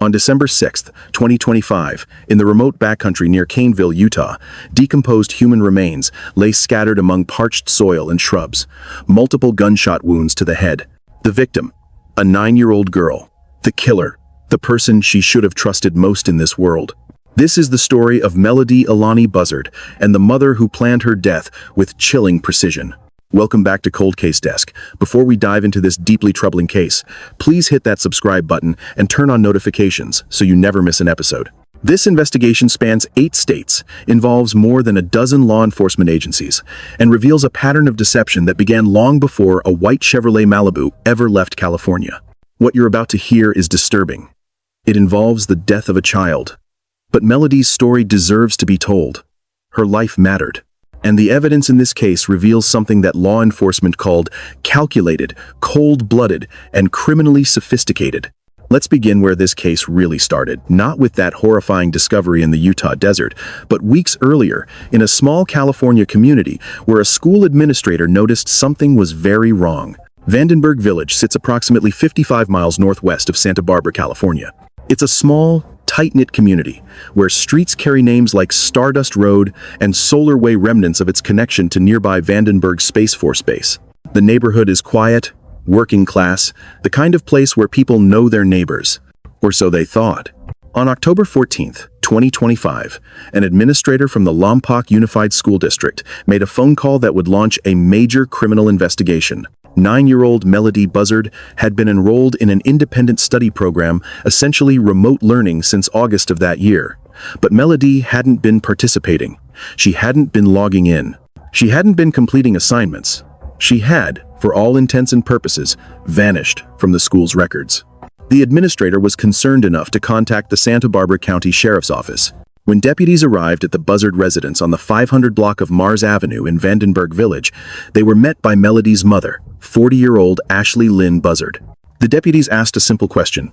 On December 6, 2025, in the remote backcountry near Caneville, Utah, decomposed human remains lay scattered among parched soil and shrubs, multiple gunshot wounds to the head. The victim, a 9-year-old girl. The killer, the person she should have trusted most in this world. This is the story of Melodee Elani Buzzard and the mother who planned her death with chilling precision. Welcome back to Cold Case Desk. Before we dive into this deeply troubling case, please hit that subscribe button and turn on notifications so you never miss an episode. This investigation spans 8 states, involves more than a dozen law enforcement agencies, and reveals a pattern of deception that began long before a white Chevrolet Malibu ever left California. What you're about to hear is disturbing. It involves the death of a child. But Melodee's story deserves to be told. Her life mattered. And the evidence in this case reveals something that law enforcement called calculated, cold-blooded, and criminally sophisticated. Let's begin where this case really started, not with that horrifying discovery in the Utah desert, but weeks earlier, in a small California community where a school administrator noticed something was very wrong. Vandenberg Village sits approximately 55 miles northwest of Santa Barbara, California. It's a small, tight-knit community where streets carry names like Stardust Road and Solar Way, remnants of its connection to nearby Vandenberg Space Force Base. The neighborhood is quiet, working class, the kind of place where people know their neighbors, or so they thought. On October 14, 2025, an administrator from the Lompoc Unified School District made a phone call that would launch a major criminal investigation. 9-year-old Melodee Buzzard had been enrolled in an independent study program, essentially remote learning, since August of that year. But Melodee hadn't been participating. She hadn't been logging in. She hadn't been completing assignments. She had, for all intents and purposes, vanished from the school's records. The administrator was concerned enough to contact the Santa Barbara County Sheriff's Office. When deputies arrived at the Buzzard residence on the 500 block of Mars Avenue in Vandenberg Village, they were met by Melodee's mother, 40-year-old Ashlee Lynn Buzzard. The deputies asked a simple question: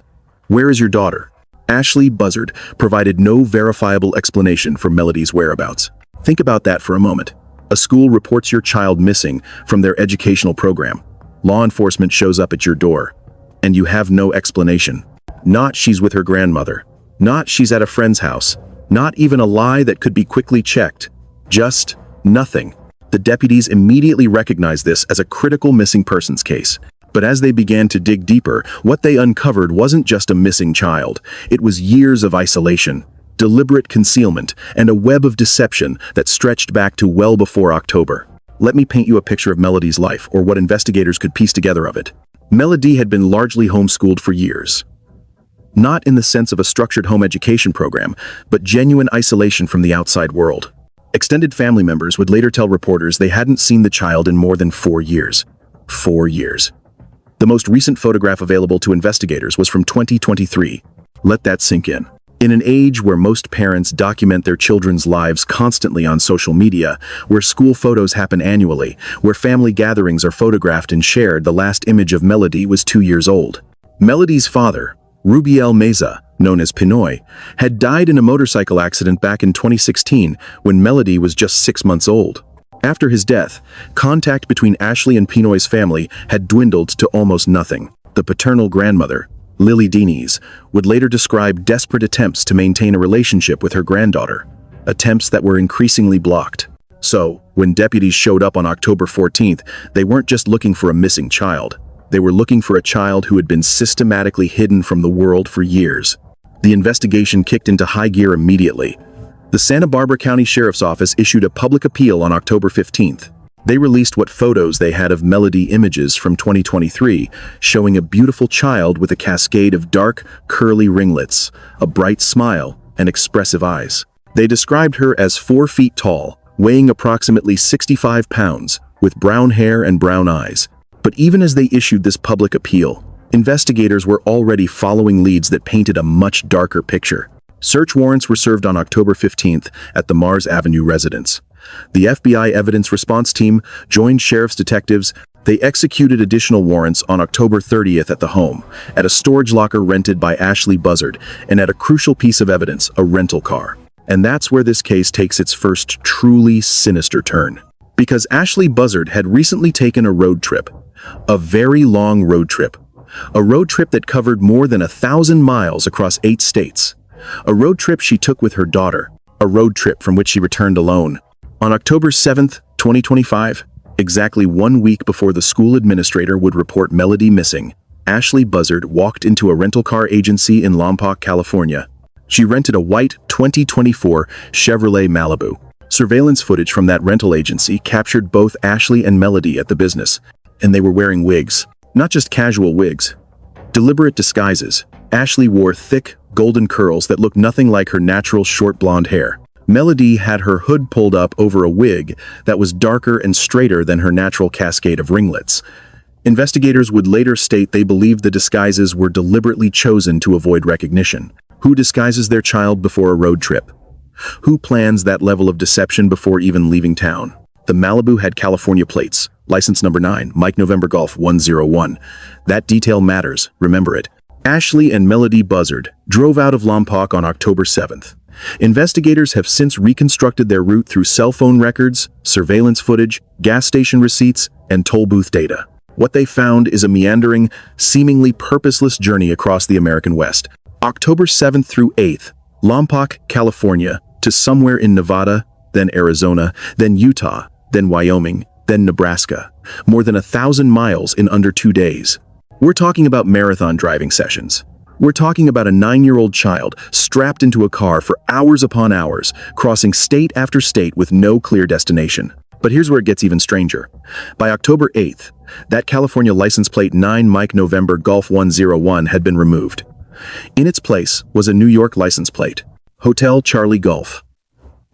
"Where is your daughter?" Ashlee Buzzard provided no verifiable explanation for Melodee's whereabouts. Think about that for a moment. A school reports your child missing from their educational program. Law enforcement shows up at your door, and you have no explanation. Not she's with her grandmother. Not she's at a friend's house. Not even a lie that could be quickly checked. Just nothing. The deputies immediately recognized this as a critical missing persons case. But as they began to dig deeper, what they uncovered wasn't just a missing child. It was years of isolation, deliberate concealment, and a web of deception that stretched back to well before October. Let me paint you a picture of Melodee's life, or what investigators could piece together of it. Melodee had been largely homeschooled for years. Not in the sense of a structured home education program, but genuine isolation from the outside world. Extended family members would later tell reporters they hadn't seen the child in more than 4 years. 4 years. The most recent photograph available to investigators was from 2023. Let that sink in. In an age where most parents document their children's lives constantly on social media, where school photos happen annually, where family gatherings are photographed and shared, the last image of Melodee was 2 years old. Melodee's father, Rubiel Meza, known as Pinoy, had died in a motorcycle accident back in 2016 when Melodee was just 6 months old. After his death, contact between Ashlee and Pinoy's family had dwindled to almost nothing. The paternal grandmother, Lily Diniz, would later describe desperate attempts to maintain a relationship with her granddaughter, attempts that were increasingly blocked. So, when deputies showed up on October 14th, they weren't just looking for a missing child. They were looking for a child who had been systematically hidden from the world for years. The investigation kicked into high gear immediately. The Santa Barbara County Sheriff's Office issued a public appeal on October 15th. They released what photos they had of Melodee, images from 2023, showing a beautiful child with a cascade of dark, curly ringlets, a bright smile, and expressive eyes. They described her as 4 feet tall, weighing approximately 65 pounds, with brown hair and brown eyes. But even as they issued this public appeal, investigators were already following leads that painted a much darker picture. Search warrants were served on October 15th at the Mars Avenue residence. The FBI evidence response team joined sheriff's detectives. They executed additional warrants on October 30th at the home, at a storage locker rented by Ashlee Buzzard, and at a crucial piece of evidence, a rental car. And that's where this case takes its first truly sinister turn. Because Ashlee Buzzard had recently taken a road trip, a very long road trip, A road trip that covered more than 1,000 miles across 8 states. A road trip she took with her daughter. A road trip from which she returned alone. On October 7th, 2025, exactly 1 week before the school administrator would report Melodee missing, Ashlee Buzzard walked into a rental car agency in Lompoc, California. She rented a white 2024 Chevrolet Malibu. Surveillance footage from that rental agency captured both Ashlee and Melodee at the business, and they were wearing wigs. Not just casual wigs. Deliberate disguises. Ashlee wore thick, golden curls that looked nothing like her natural short blonde hair. Melodee had her hood pulled up over a wig that was darker and straighter than her natural cascade of ringlets. Investigators would later state they believed the disguises were deliberately chosen to avoid recognition. Who disguises their child before a road trip? Who plans that level of deception before even leaving town? The Malibu had California plates, license number 9, Mike November Golf 101. That detail matters, remember it. Ashlee and Melodee Buzzard drove out of Lompoc on October 7th. Investigators have since reconstructed their route through cell phone records, surveillance footage, gas station receipts, and toll booth data. What they found is a meandering, seemingly purposeless journey across the American West. October 7th through 8th, Lompoc, California, to somewhere in Nevada, then Arizona, then Utah, then Wyoming, then Nebraska. More than 1,000 miles in under 2 days. We're talking about marathon driving sessions. We're talking about a 9-year-old child strapped into a car for hours upon hours, crossing state after state with no clear destination. But here's where it gets even stranger. By October 8th, that California license plate 9 Mike November Golf 101 had been removed. In its place was a New York license plate, Hotel Charlie Golf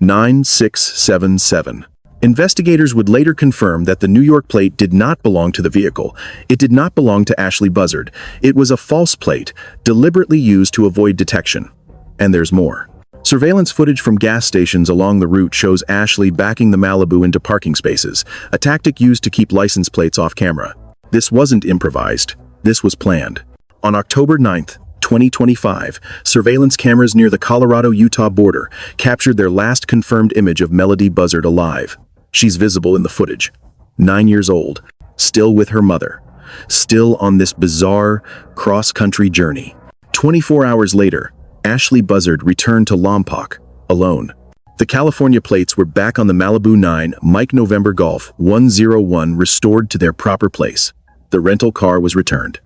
9677. Investigators would later confirm that the New York plate did not belong to the vehicle. It did not belong to Ashlee Buzzard. It was a false plate, deliberately used to avoid detection. And there's more. Surveillance footage from gas stations along the route shows Ashlee backing the Malibu into parking spaces, a tactic used to keep license plates off camera. This wasn't improvised. This was planned. On October 9th, 2025, surveillance cameras near the Colorado-Utah border captured their last confirmed image of Melodee Buzzard alive. She's visible in the footage. 9 years old, still with her mother, still on this bizarre, cross-country journey. 24 hours later, Ashlee Buzzard returned to Lompoc, alone. The California plates were back on the Malibu 9 Mike November Golf 101, restored to their proper place. The rental car was returned.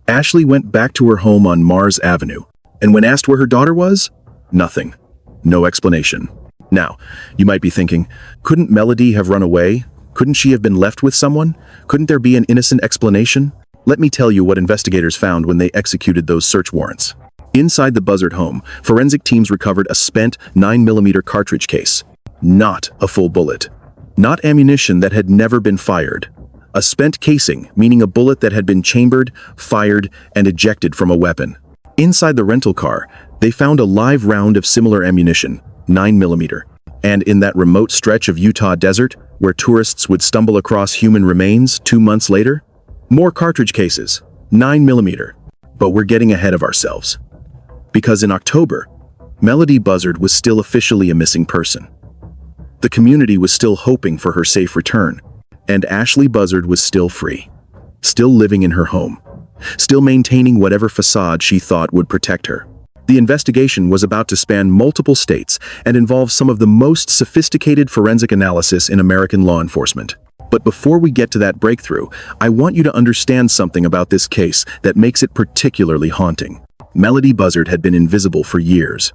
Ashlee went back to her home on Mars Avenue, and when asked where her daughter was, nothing. No explanation. Now, you might be thinking, couldn't Melodee have run away? Couldn't she have been left with someone? Couldn't there be an innocent explanation? Let me tell you what investigators found when they executed those search warrants. Inside the Buzzard home, forensic teams recovered a spent 9mm cartridge case. Not a full bullet. Not ammunition that had never been fired. A spent casing, meaning a bullet that had been chambered, fired, and ejected from a weapon. Inside the rental car, they found a live round of similar ammunition, 9mm. And in that remote stretch of Utah desert, where tourists would stumble across human remains 2 months later, more cartridge cases, 9mm. But we're getting ahead of ourselves. Because in October, Melodee Buzzard was still officially a missing person. The community was still hoping for her safe return. And Ashlee Buzzard was still free, still living in her home, still maintaining whatever facade she thought would protect her. The investigation was about to span multiple states and involve some of the most sophisticated forensic analysis in American law enforcement. But before we get to that breakthrough, I want you to understand something about this case that makes it particularly haunting. Melodee Buzzard had been invisible for years.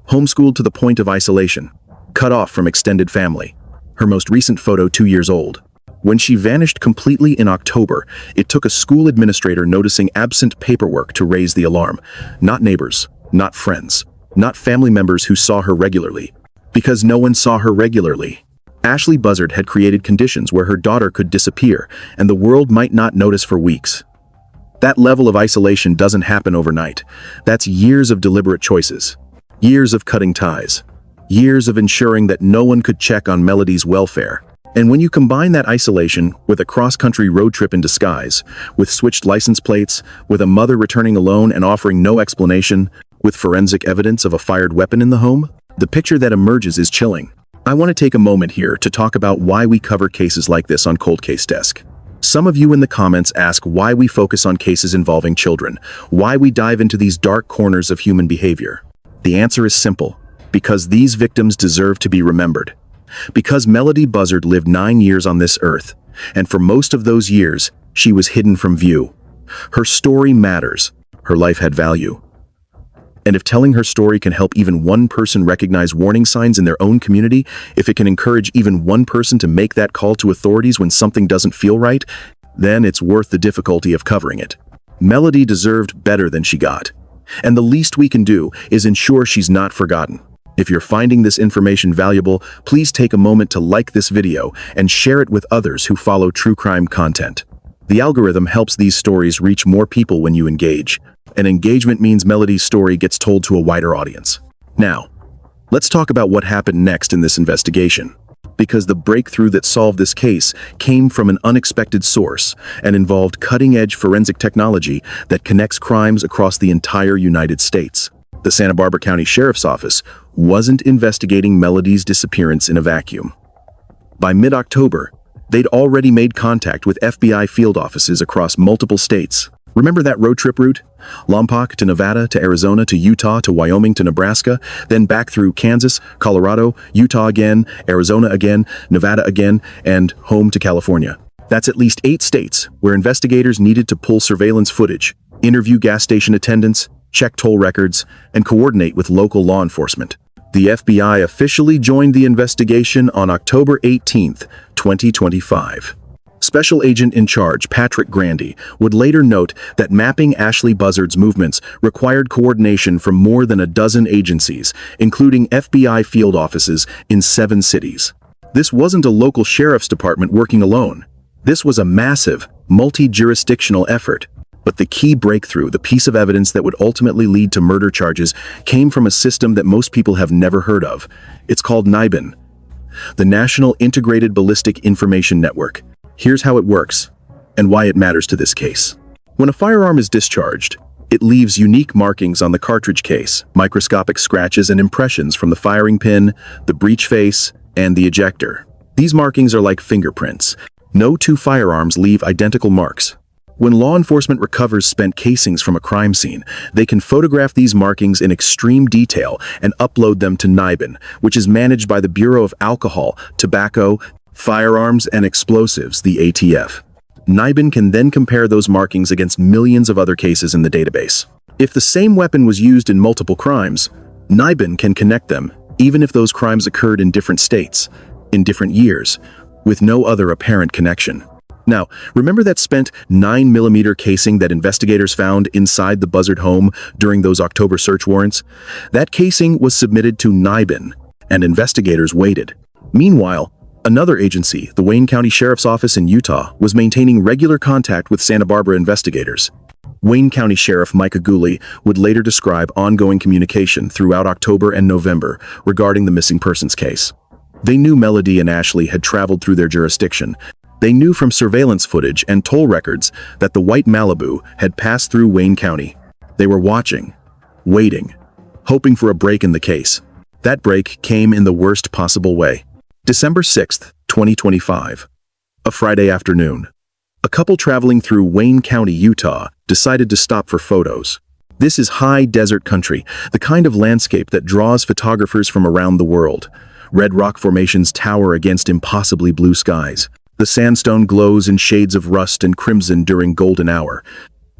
Homeschooled to the point of isolation, cut off from extended family. Her most recent photo 2 years old. When she vanished completely in October, it took a school administrator noticing absent paperwork to raise the alarm. Not neighbors, not friends, not family members who saw her regularly. Because no one saw her regularly. Ashlee Buzzard had created conditions where her daughter could disappear, and the world might not notice for weeks. That level of isolation doesn't happen overnight. That's years of deliberate choices. Years of cutting ties. Years of ensuring that no one could check on Melodee's welfare. And when you combine that isolation with a cross-country road trip in disguise, with switched license plates, with a mother returning alone and offering no explanation, with forensic evidence of a fired weapon in the home, the picture that emerges is chilling. I want to take a moment here to talk about why we cover cases like this on Cold Case Desk. Some of you in the comments ask why we focus on cases involving children, why we dive into these dark corners of human behavior. The answer is simple: because these victims deserve to be remembered. Because Melodee Buzzard lived 9 years on this earth, and for most of those years, she was hidden from view. Her story matters. Her life had value. And if telling her story can help even one person recognize warning signs in their own community, if it can encourage even one person to make that call to authorities when something doesn't feel right, then it's worth the difficulty of covering it. Melodee deserved better than she got. And the least we can do is ensure she's not forgotten. If you're finding this information valuable, please take a moment to like this video and share it with others who follow true crime content. The algorithm helps these stories reach more people when you engage, and engagement means Melodee's story gets told to a wider audience. Now, let's talk about what happened next in this investigation, because the breakthrough that solved this case came from an unexpected source and involved cutting-edge forensic technology that connects crimes across the entire United States. The Santa Barbara County Sheriff's Office wasn't investigating Melodee's disappearance in a vacuum. By mid-October, they'd already made contact with FBI field offices across multiple states. Remember that road trip route? Lompoc to Nevada, to Arizona, to Utah, to Wyoming, to Nebraska, then back through Kansas, Colorado, Utah again, Arizona again, Nevada again, and home to California. That's at least 8 states where investigators needed to pull surveillance footage, interview gas station attendants, check toll records, and coordinate with local law enforcement. The FBI officially joined the investigation on October 18, 2025. Special Agent in Charge Patrick Grandy would later note that mapping Ashlee Buzzard's movements required coordination from more than a dozen agencies, including FBI field offices in 7 cities. This wasn't a local sheriff's department working alone. This was a massive, multi-jurisdictional effort. But the key breakthrough, the piece of evidence that would ultimately lead to murder charges, came from a system that most people have never heard of. It's called NIBIN, the National Integrated Ballistic Information Network. Here's how it works, and why it matters to this case. When a firearm is discharged, it leaves unique markings on the cartridge case, microscopic scratches and impressions from the firing pin, the breech face, and the ejector. These markings are like fingerprints. No 2 firearms leave identical marks. When law enforcement recovers spent casings from a crime scene, they can photograph these markings in extreme detail and upload them to NIBIN, which is managed by the Bureau of Alcohol, Tobacco, Firearms, and Explosives, the ATF. NIBIN can then compare those markings against millions of other cases in the database. If the same weapon was used in multiple crimes, NIBIN can connect them, even if those crimes occurred in different states, in different years, with no other apparent connection. Now, remember that spent 9mm casing that investigators found inside the Buzzard home during those October search warrants? That casing was submitted to NIBIN, and investigators waited. Meanwhile, another agency, the Wayne County Sheriff's Office in Utah, was maintaining regular contact with Santa Barbara investigators. Wayne County Sheriff Micah Gooley would later describe ongoing communication throughout October and November regarding the missing persons case. They knew Melodee and Ashlee had traveled through their jurisdiction. They knew from surveillance footage and toll records that the white Malibu had passed through Wayne County. They were watching, waiting, hoping for a break in the case. That break came in the worst possible way. December 6, 2025. A Friday afternoon. A couple traveling through Wayne County, Utah, decided to stop for photos. This is high desert country, the kind of landscape that draws photographers from around the world. Red rock formations tower against impossibly blue skies. The sandstone glows in shades of rust and crimson during golden hour.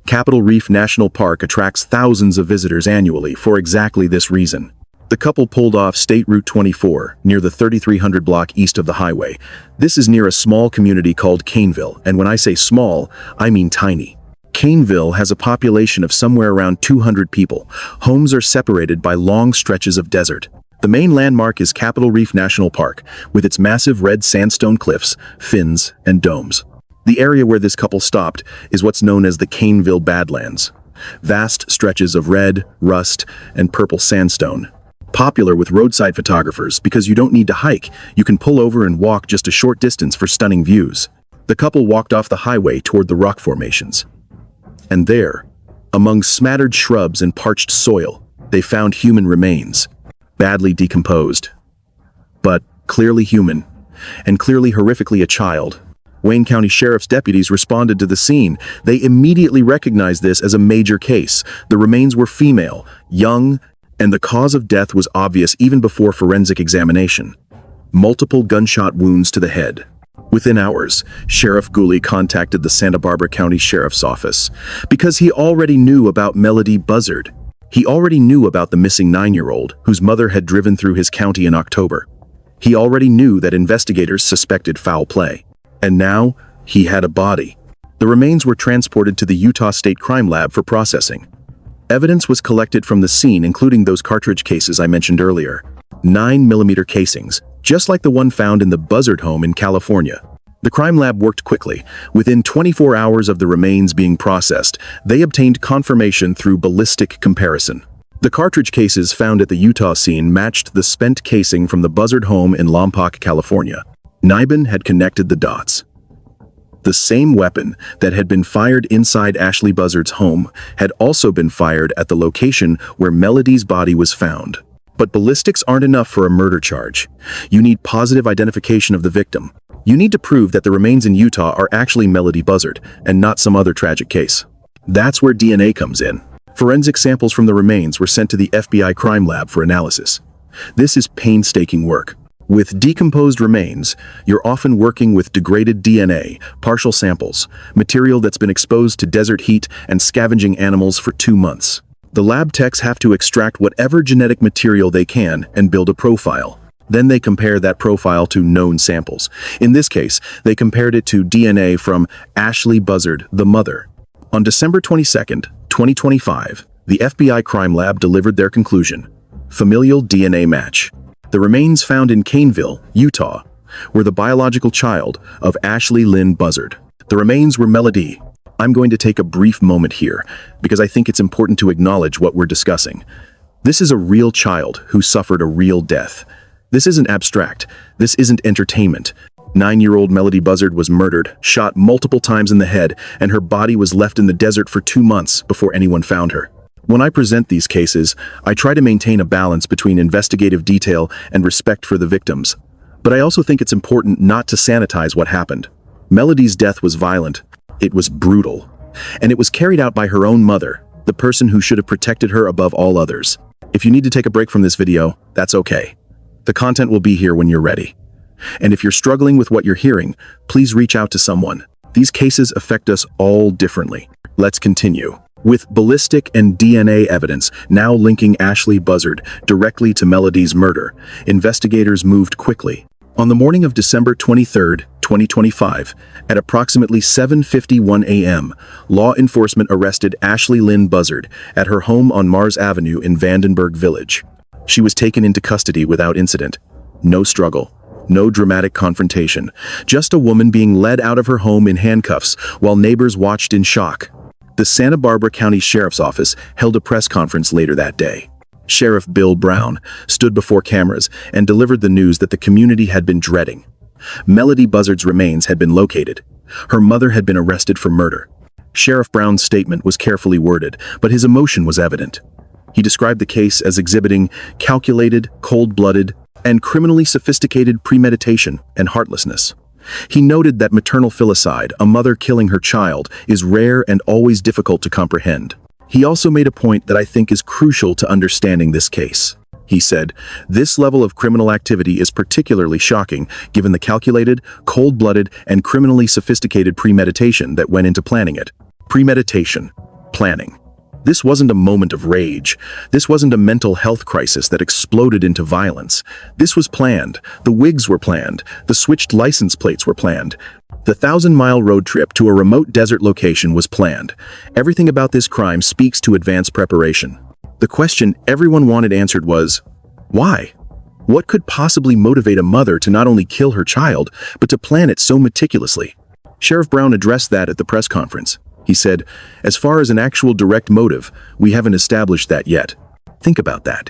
Capitol Reef National Park attracts thousands of visitors annually for exactly this reason. The couple pulled off State Route 24, near the 3300 block east of the highway. This is near a small community called Caneville, and when I say small, I mean tiny. Caneville has a population of somewhere around 200 people. Homes are separated by long stretches of desert. The main landmark is Capitol Reef National Park, with its massive red sandstone cliffs, fins, and domes. The area where this couple stopped is what's known as the Caneville Badlands. Vast stretches of red, rust, and purple sandstone. Popular with roadside photographers because you don't need to hike, you can pull over and walk just a short distance for stunning views. The couple walked off the highway toward the rock formations. And there, among smattered shrubs and parched soil, they found human remains. Badly decomposed, but clearly human, and clearly horrifically a child. Wayne County Sheriff's deputies responded to the scene. They immediately recognized this as a major case. The remains were female, young, and the cause of death was obvious even before forensic examination. Multiple gunshot wounds to the head. Within hours, Sheriff Gooley contacted the Santa Barbara County Sheriff's Office because he already knew about Melodee Buzzard. He already knew about the missing 9-year-old whose mother had driven through his county in October. He already knew that investigators suspected foul play. And now, he had a body. The remains were transported to the Utah State Crime Lab for processing. Evidence was collected from the scene, including those cartridge cases I mentioned earlier. 9mm casings, just like the one found in the Buzzard home in California. The crime lab worked quickly. Within 24 hours of the remains being processed, they obtained confirmation through ballistic comparison. The cartridge cases found at the Utah scene matched the spent casing from the Buzzard home in Lompoc, California. NIBIN had connected the dots. The same weapon that had been fired inside Ashlee Buzzard's home had also been fired at the location where Melodee's body was found. But ballistics aren't enough for a murder charge. You need positive identification of the victim. You need to prove that the remains in Utah are actually Melodee Buzzard and not some other tragic case. That's where DNA comes in. Forensic samples from the remains were sent to the FBI crime lab for analysis. This is painstaking work. With decomposed remains, you're often working with degraded DNA, partial samples, material that's been exposed to desert heat and scavenging animals for 2 months. The lab techs have to extract whatever genetic material they can and build a profile. Then they compare that profile to known samples. In this case, they compared it to DNA from Ashlee Buzzard, the mother. On December 22, 2025, the FBI crime lab delivered their conclusion: familial DNA match. The remains found in Caneville, Utah, were the biological child of Ashlee Lynn Buzzard. The remains were Melodee. I'm going to take a brief moment here because I think it's important to acknowledge what we're discussing. This is a real child who suffered a real death. This isn't abstract. This isn't entertainment. 9-year-old Melodee Buzzard was murdered, shot multiple times in the head, and her body was left in the desert for 2 months before anyone found her. When I present these cases, I try to maintain a balance between investigative detail and respect for the victims. But I also think it's important not to sanitize what happened. Melodee's death was violent. It was brutal. And it was carried out by her own mother, the person who should have protected her above all others. If you need to take a break from this video, that's okay. The content will be here when you're ready. And if you're struggling with what you're hearing, please reach out to someone. These cases affect us all differently. Let's continue. With ballistic and DNA evidence now linking Ashlee Buzzard directly to Melodee's murder, investigators moved quickly. On the morning of December 23, 2025, at approximately 7:51 a.m., law enforcement arrested Ashlee Lynn Buzzard at her home on Mars Avenue in Vandenberg Village. She was taken into custody without incident. No struggle. No dramatic confrontation. Just a woman being led out of her home in handcuffs while neighbors watched in shock. The Santa Barbara County Sheriff's Office held a press conference later that day. Sheriff Bill Brown stood before cameras and delivered the news that the community had been dreading. Melodee Buzzard's remains had been located. Her mother had been arrested for murder. Sheriff Brown's statement was carefully worded, but his emotion was evident. He described the case as exhibiting calculated, cold-blooded, and criminally sophisticated premeditation and heartlessness. He noted that maternal filicide, a mother killing her child, is rare and always difficult to comprehend. He also made a point that I think is crucial to understanding this case. He said, "This level of criminal activity is particularly shocking given the calculated, cold-blooded, and criminally sophisticated premeditation that went into planning it." Premeditation. Planning. This wasn't a moment of rage. This wasn't a mental health crisis that exploded into violence. This was planned. The wigs were planned. The switched license plates were planned. The 1,000-mile road trip to a remote desert location was planned. Everything about this crime speaks to advanced preparation. The question everyone wanted answered was, why? What could possibly motivate a mother to not only kill her child, but to plan it so meticulously? Sheriff Brown addressed that at the press conference. He said, "As far as an actual direct motive, we haven't established that yet." Think about that.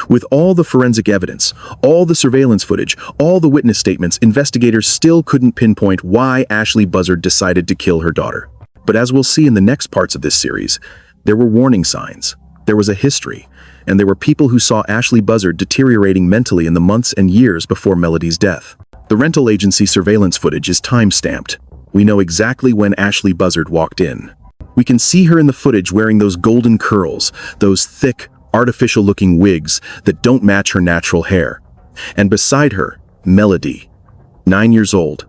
With all the forensic evidence, all the surveillance footage, all the witness statements, investigators still couldn't pinpoint why Ashlee Buzzard decided to kill her daughter. But as we'll see in the next parts of this series, there were warning signs, there was a history, and there were people who saw Ashlee Buzzard deteriorating mentally in the months and years before Melodee's death. The rental agency surveillance footage is time-stamped. We know exactly when Ashlee Buzzard walked in. We can see her in the footage wearing those golden curls, those thick, artificial-looking wigs that don't match her natural hair. And beside her, Melodee, 9 years old,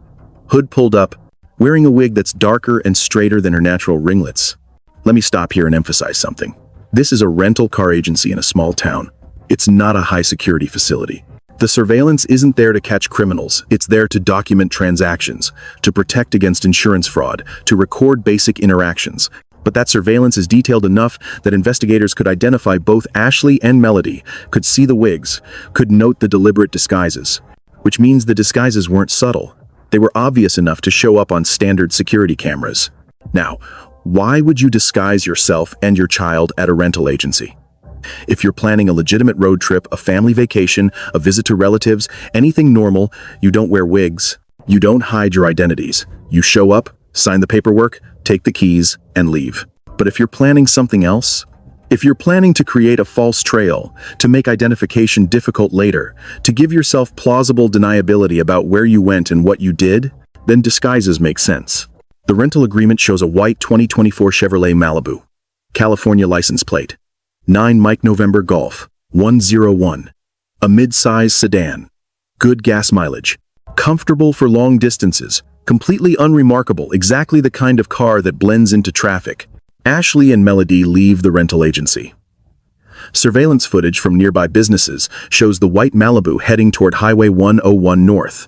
hood pulled up, wearing a wig that's darker and straighter than her natural ringlets. Let me stop here and emphasize something. This is a rental car agency in a small town. It's not a high-security facility. The surveillance isn't there to catch criminals. It's there to document transactions, to protect against insurance fraud, to record basic interactions. But that surveillance is detailed enough that investigators could identify both Ashlee and Melodee, could see the wigs, could note the deliberate disguises. Which means the disguises weren't subtle. They were obvious enough to show up on standard security cameras. Now, why would you disguise yourself and your child at a rental agency? If you're planning a legitimate road trip, a family vacation, a visit to relatives, anything normal, you don't wear wigs. You don't hide your identities. You show up, sign the paperwork, take the keys, and leave. But if you're planning something else, if you're planning to create a false trail, to make identification difficult later, to give yourself plausible deniability about where you went and what you did, then disguises make sense. The rental agreement shows a white 2024 Chevrolet Malibu, California license plate, 9 Mike November Golf, 101. A mid-size sedan. Good gas mileage. Comfortable for long distances. Completely unremarkable, exactly the kind of car that blends into traffic. Ashlee and Melodee leave the rental agency. Surveillance footage from nearby businesses shows the white Malibu heading toward Highway 101 North.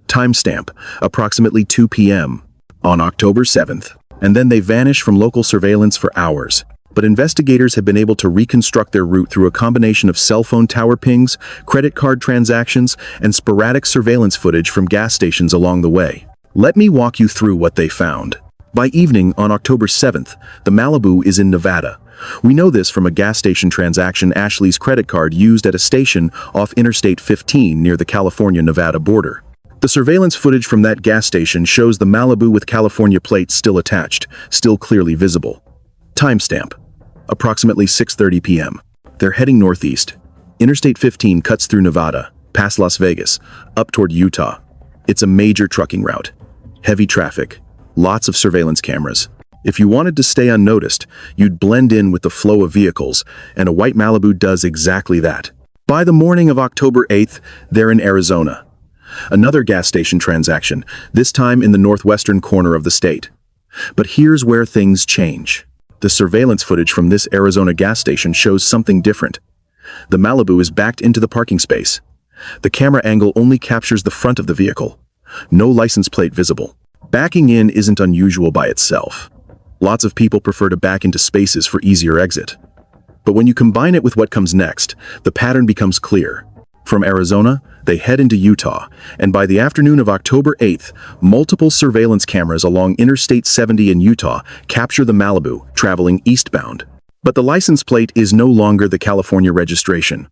Timestamp, approximately 2 p.m. on October 7th. And then they vanish from local surveillance for hours. But investigators have been able to reconstruct their route through a combination of cell phone tower pings, credit card transactions, and sporadic surveillance footage from gas stations along the way. Let me walk you through what they found. By evening on October 7th, the Malibu is in Nevada. We know this from a gas station transaction Ashlee's credit card used at a station off Interstate 15 near the California-Nevada border. The surveillance footage from that gas station shows the Malibu with California plates still attached, still clearly visible. Timestamp. Approximately 6:30 p.m. They're heading northeast. Interstate 15 cuts through Nevada, past Las Vegas, up toward Utah. It's a major trucking route. Heavy traffic. Lots of surveillance cameras. If you wanted to stay unnoticed, you'd blend in with the flow of vehicles, and a white Malibu does exactly that. By the morning of October 8th, they're in Arizona. Another gas station transaction, this time in the northwestern corner of the state. But here's where things change. The surveillance footage from this Arizona gas station shows something different. The Malibu is backed into the parking space. The camera angle only captures the front of the vehicle. No license plate visible. Backing in isn't unusual by itself. Lots of people prefer to back into spaces for easier exit. But when you combine it with what comes next, the pattern becomes clear. From Arizona, they head into Utah, and by the afternoon of October 8th, multiple surveillance cameras along Interstate 70 in Utah capture the Malibu traveling eastbound. But the license plate is no longer the California registration.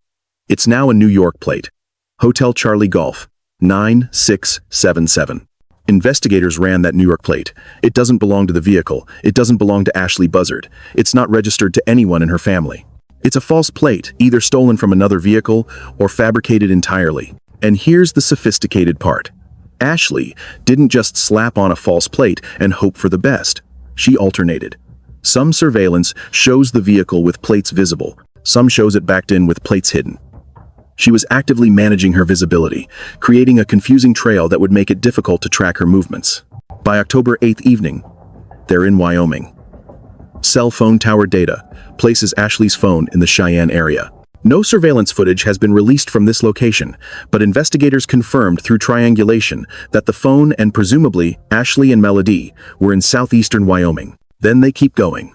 It's now a New York plate. Hotel Charlie Golf, 9677. Investigators ran that New York plate. It doesn't belong to the vehicle. It doesn't belong to Ashlee Buzzard. It's not registered to anyone in her family. It's a false plate, either stolen from another vehicle or fabricated entirely. And here's the sophisticated part. Ashlee didn't just slap on a false plate and hope for the best. She alternated. Some surveillance shows the vehicle with plates visible. Some shows it backed in with plates hidden. She was actively managing her visibility, creating a confusing trail that would make it difficult to track her movements. By October 8th evening, they're in Wyoming. Cell phone tower data places Ashlee's phone in the Cheyenne area. No surveillance footage has been released from this location, but investigators confirmed through triangulation that the phone and presumably Ashlee and Melodee were in southeastern Wyoming. Then they keep going.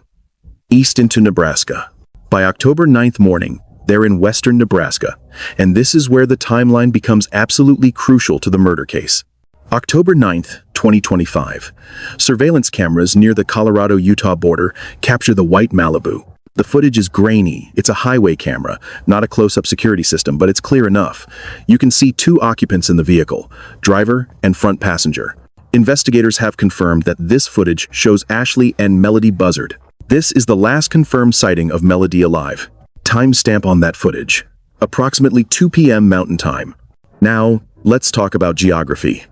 East into Nebraska. By October 9th morning, they're in western Nebraska, and this is where the timeline becomes absolutely crucial to the murder case. October 9th, 2025. Surveillance cameras near the Colorado-Utah border capture the white Malibu. The footage is grainy. It's a highway camera, not a close-up security system, but it's clear enough. You can see two occupants in the vehicle, driver and front passenger. Investigators have confirmed that this footage shows Ashlee and Melodee Buzzard. This is the last confirmed sighting of Melodee alive. Timestamp on that footage. Approximately 2 p.m. Mountain Time. Now, Let's talk about geography.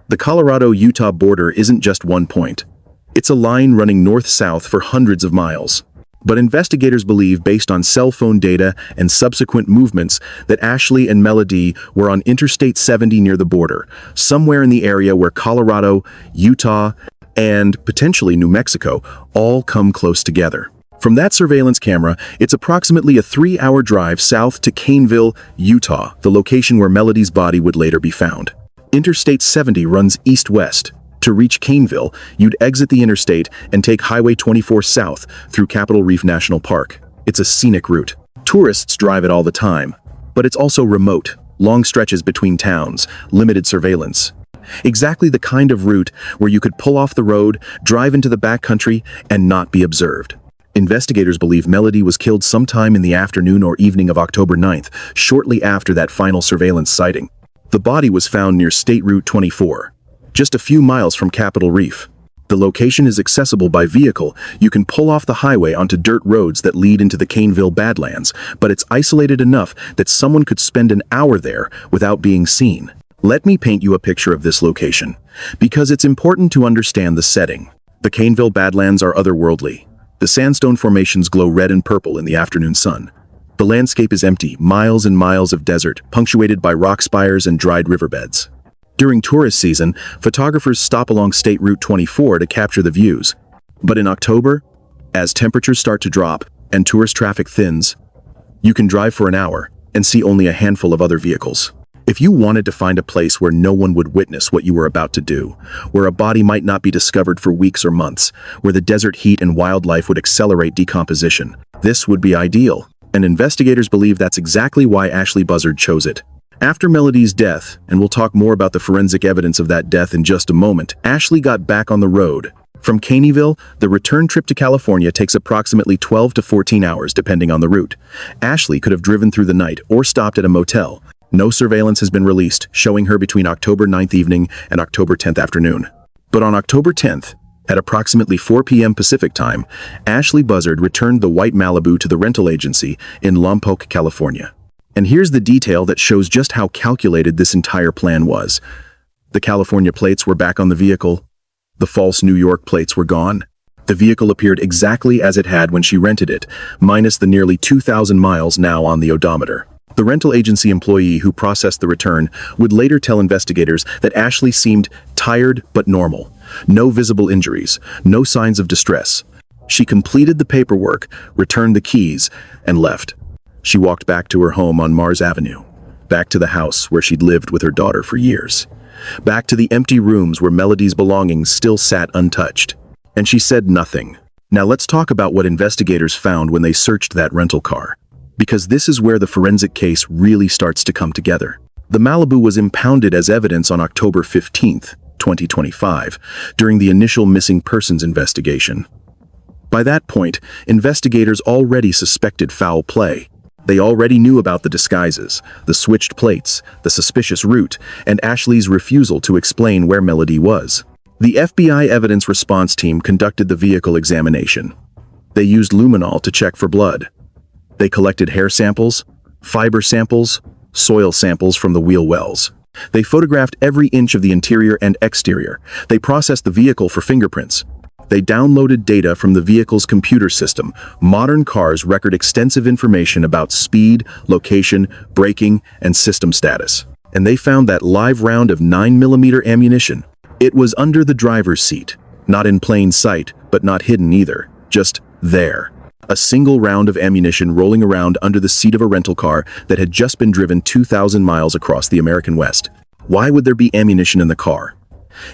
The Colorado-Utah border isn't just one point. It's a line running north-south for hundreds of miles. But investigators believe, based on cell phone data and subsequent movements, that Ashlee and Melodee were on Interstate 70 near the border, somewhere in the area where Colorado, Utah, and potentially New Mexico all come close together. From that surveillance camera, it's approximately a 3-hour drive south to Caneville, Utah, the location where Melodee's body would later be found. Interstate 70 runs east-west. To reach Caneville, you'd exit the interstate and take Highway 24 south through Capitol Reef National Park. It's a scenic route. Tourists drive it all the time, but it's also remote, long stretches between towns, limited surveillance. Exactly the kind of route where you could pull off the road, drive into the backcountry, and not be observed. Investigators believe Melodee was killed sometime in the afternoon or evening of October 9th, shortly after that final surveillance sighting. The body was found near State Route 24. Just a few miles from Capitol Reef. The location is accessible by vehicle. You can pull off the highway onto dirt roads that lead into the Caneville Badlands, but it's isolated enough that someone could spend an hour there without being seen. Let me paint you a picture of this location, because it's important to understand the setting. The Caneville Badlands are otherworldly. The sandstone formations glow red and purple in the afternoon sun. The landscape is empty, miles and miles of desert, punctuated by rock spires and dried riverbeds. During tourist season, photographers stop along State Route 24 to capture the views. But in October, as temperatures start to drop and tourist traffic thins, you can drive for an hour and see only a handful of other vehicles. If you wanted to find a place where no one would witness what you were about to do, where a body might not be discovered for weeks or months, where the desert heat and wildlife would accelerate decomposition, this would be ideal. And investigators believe that's exactly why Ashlee Buzzard chose it. After Melodee's death, and we'll talk more about the forensic evidence of that death in just a moment, Ashlee got back on the road. From Caneville, the return trip to California takes approximately 12 to 14 hours depending on the route. Ashlee could have driven through the night or stopped at a motel. No surveillance has been released, showing her between October 9th evening and October 10th afternoon. But on October 10th, at approximately 4 p.m. Pacific time, Ashlee Buzzard returned the white Malibu to the rental agency in Lompoc, California. And here's the detail that shows just how calculated this entire plan was. The California plates were back on the vehicle. The false New York plates were gone. The vehicle appeared exactly as it had when she rented it, minus the nearly 2,000 miles now on the odometer. The rental agency employee who processed the return would later tell investigators that Ashlee seemed tired but normal. No visible injuries, no signs of distress. She completed the paperwork, returned the keys, and left. She walked back to her home on Mars Avenue, back to the house where she'd lived with her daughter for years, back to the empty rooms where Melodee's belongings still sat untouched. And she said nothing. Now let's talk about what investigators found when they searched that rental car, because this is where the forensic case really starts to come together. The Malibu was impounded as evidence on October 15th, 2025, during the initial missing persons investigation. By that point, investigators already suspected foul play. They already knew about the disguises, the switched plates, the suspicious route, and Ashlee's refusal to explain where Melodee was. The FBI evidence response team conducted the vehicle examination. They used luminol to check for blood. They collected hair samples, fiber samples, soil samples from the wheel wells. They photographed every inch of the interior and exterior. They processed the vehicle for fingerprints. They downloaded data from the vehicle's computer system. Modern cars record extensive information about speed, location, braking, and system status. And they found that live round of 9mm ammunition. It was under the driver's seat, not in plain sight, but not hidden either, just there. A single round of ammunition rolling around under the seat of a rental car that had just been driven 2,000 miles across the American West. Why would there be ammunition in the car?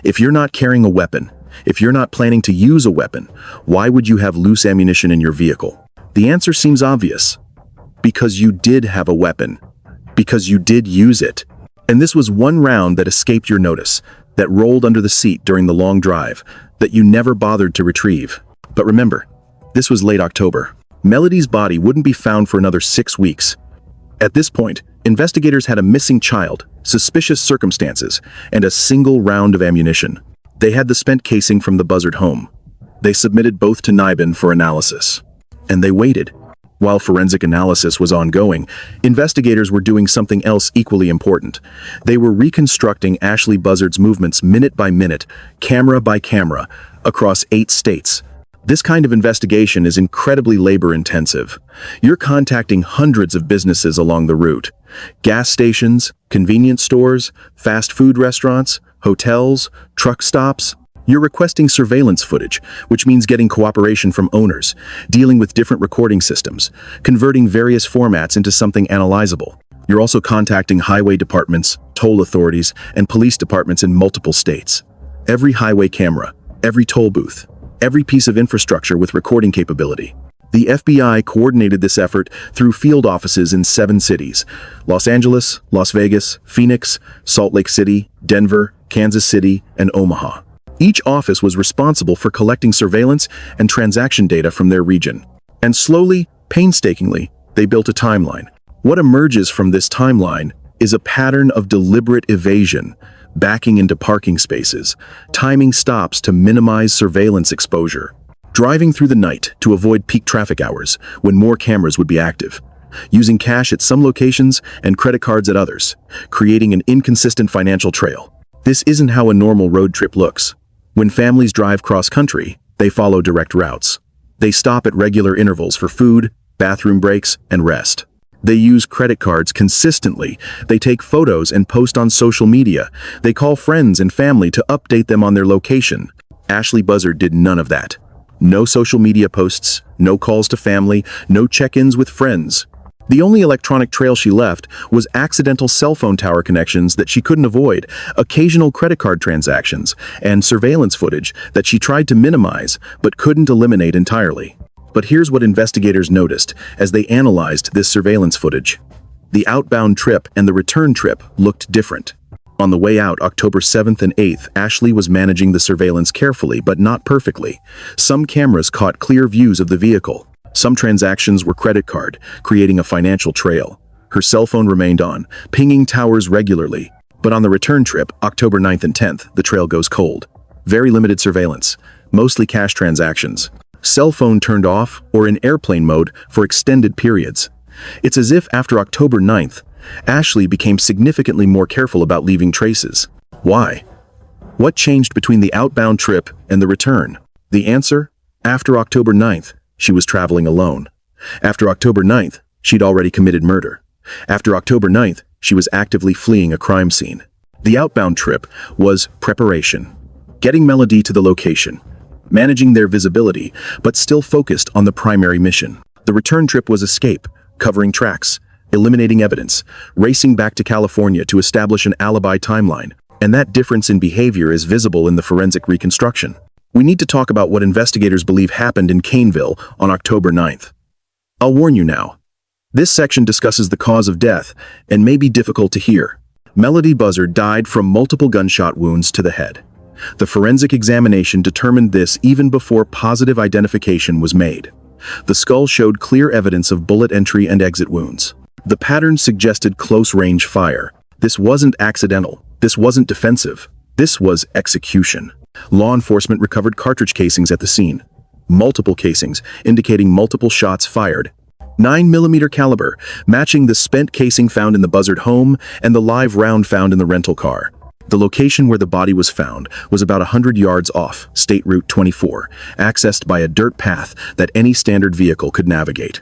If you're not carrying a weapon, if you're not planning to use a weapon, why would you have loose ammunition in your vehicle? The answer seems obvious. Because you did have a weapon. Because you did use it. And this was one round that escaped your notice, that rolled under the seat during the long drive, that you never bothered to retrieve. But remember, this was late October. Melodee's body wouldn't be found for another 6 weeks. At this point, investigators had a missing child, suspicious circumstances, and a single round of ammunition. They had the spent casing from the Buzzard home. They submitted both to NIBIN for analysis. And they waited. While forensic analysis was ongoing, investigators were doing something else equally important. They were reconstructing Ashlee Buzzard's movements minute by minute, camera by camera, across 8 states. This kind of investigation is incredibly labor-intensive. You're contacting hundreds of businesses along the route. Gas stations, convenience stores, fast food restaurants, hotels, truck stops. You're requesting surveillance footage, which means getting cooperation from owners, dealing with different recording systems, converting various formats into something analyzable. You're also contacting highway departments, toll authorities, and police departments in multiple states. Every highway camera, every toll booth, every piece of infrastructure with recording capability. The FBI coordinated this effort through field offices in 7 cities: Los Angeles, Las Vegas, Phoenix, Salt Lake City, Denver, Kansas City, and Omaha. Each office was responsible for collecting surveillance and transaction data from their region. And slowly, painstakingly, they built a timeline. What emerges from this timeline is a pattern of deliberate evasion, backing into parking spaces, timing stops to minimize surveillance exposure, driving through the night to avoid peak traffic hours when more cameras would be active, using cash at some locations and credit cards at others, creating an inconsistent financial trail. This isn't how a normal road trip looks. When families drive cross-country, they follow direct routes. They stop at regular intervals for food, bathroom breaks, and rest. They use credit cards consistently. They take photos and post on social media. They call friends and family to update them on their location. Ashlee Buzzard did none of that. No social media posts, no calls to family, no check-ins with friends. The only electronic trail she left was accidental cell phone tower connections that she couldn't avoid, occasional credit card transactions, and surveillance footage that she tried to minimize but couldn't eliminate entirely. But here's what investigators noticed as they analyzed this surveillance footage. The outbound trip and the return trip looked different. On the way out, October 7th and 8th, Ashlee was managing the surveillance carefully but not perfectly. Some cameras caught clear views of the vehicle. Some transactions were credit card, creating a financial trail. Her cell phone remained on, pinging towers regularly. But on the return trip, October 9th and 10th, the trail goes cold. Very limited surveillance, mostly cash transactions. Cell phone turned off or in airplane mode for extended periods. It's as if after October 9th, Ashlee became significantly more careful about leaving traces. Why? What changed between the outbound trip and the return? The answer? After October 9th, she was traveling alone. After October 9th, she'd already committed murder. After October 9th, she was actively fleeing a crime scene. The outbound trip was preparation. Getting Melodee to the location. Managing their visibility, but still focused on the primary mission. The return trip was escape, covering tracks, eliminating evidence, racing back to California to establish an alibi timeline. And that difference in behavior is visible in the forensic reconstruction. We need to talk about what investigators believe happened in Caneville on October 9th. I'll warn you now. This section discusses the cause of death and may be difficult to hear. Melodee Buzzard died from multiple gunshot wounds to the head. The forensic examination determined this even before positive identification was made. The skull showed clear evidence of bullet entry and exit wounds. The pattern suggested close-range fire. This wasn't accidental. This wasn't defensive. This was execution. Law enforcement recovered cartridge casings at the scene. Multiple casings, indicating multiple shots fired. 9mm caliber, matching the spent casing found in the Buzzard home and the live round found in the rental car. The location where the body was found was about 100 yards off State Route 24, accessed by a dirt path that any standard vehicle could navigate.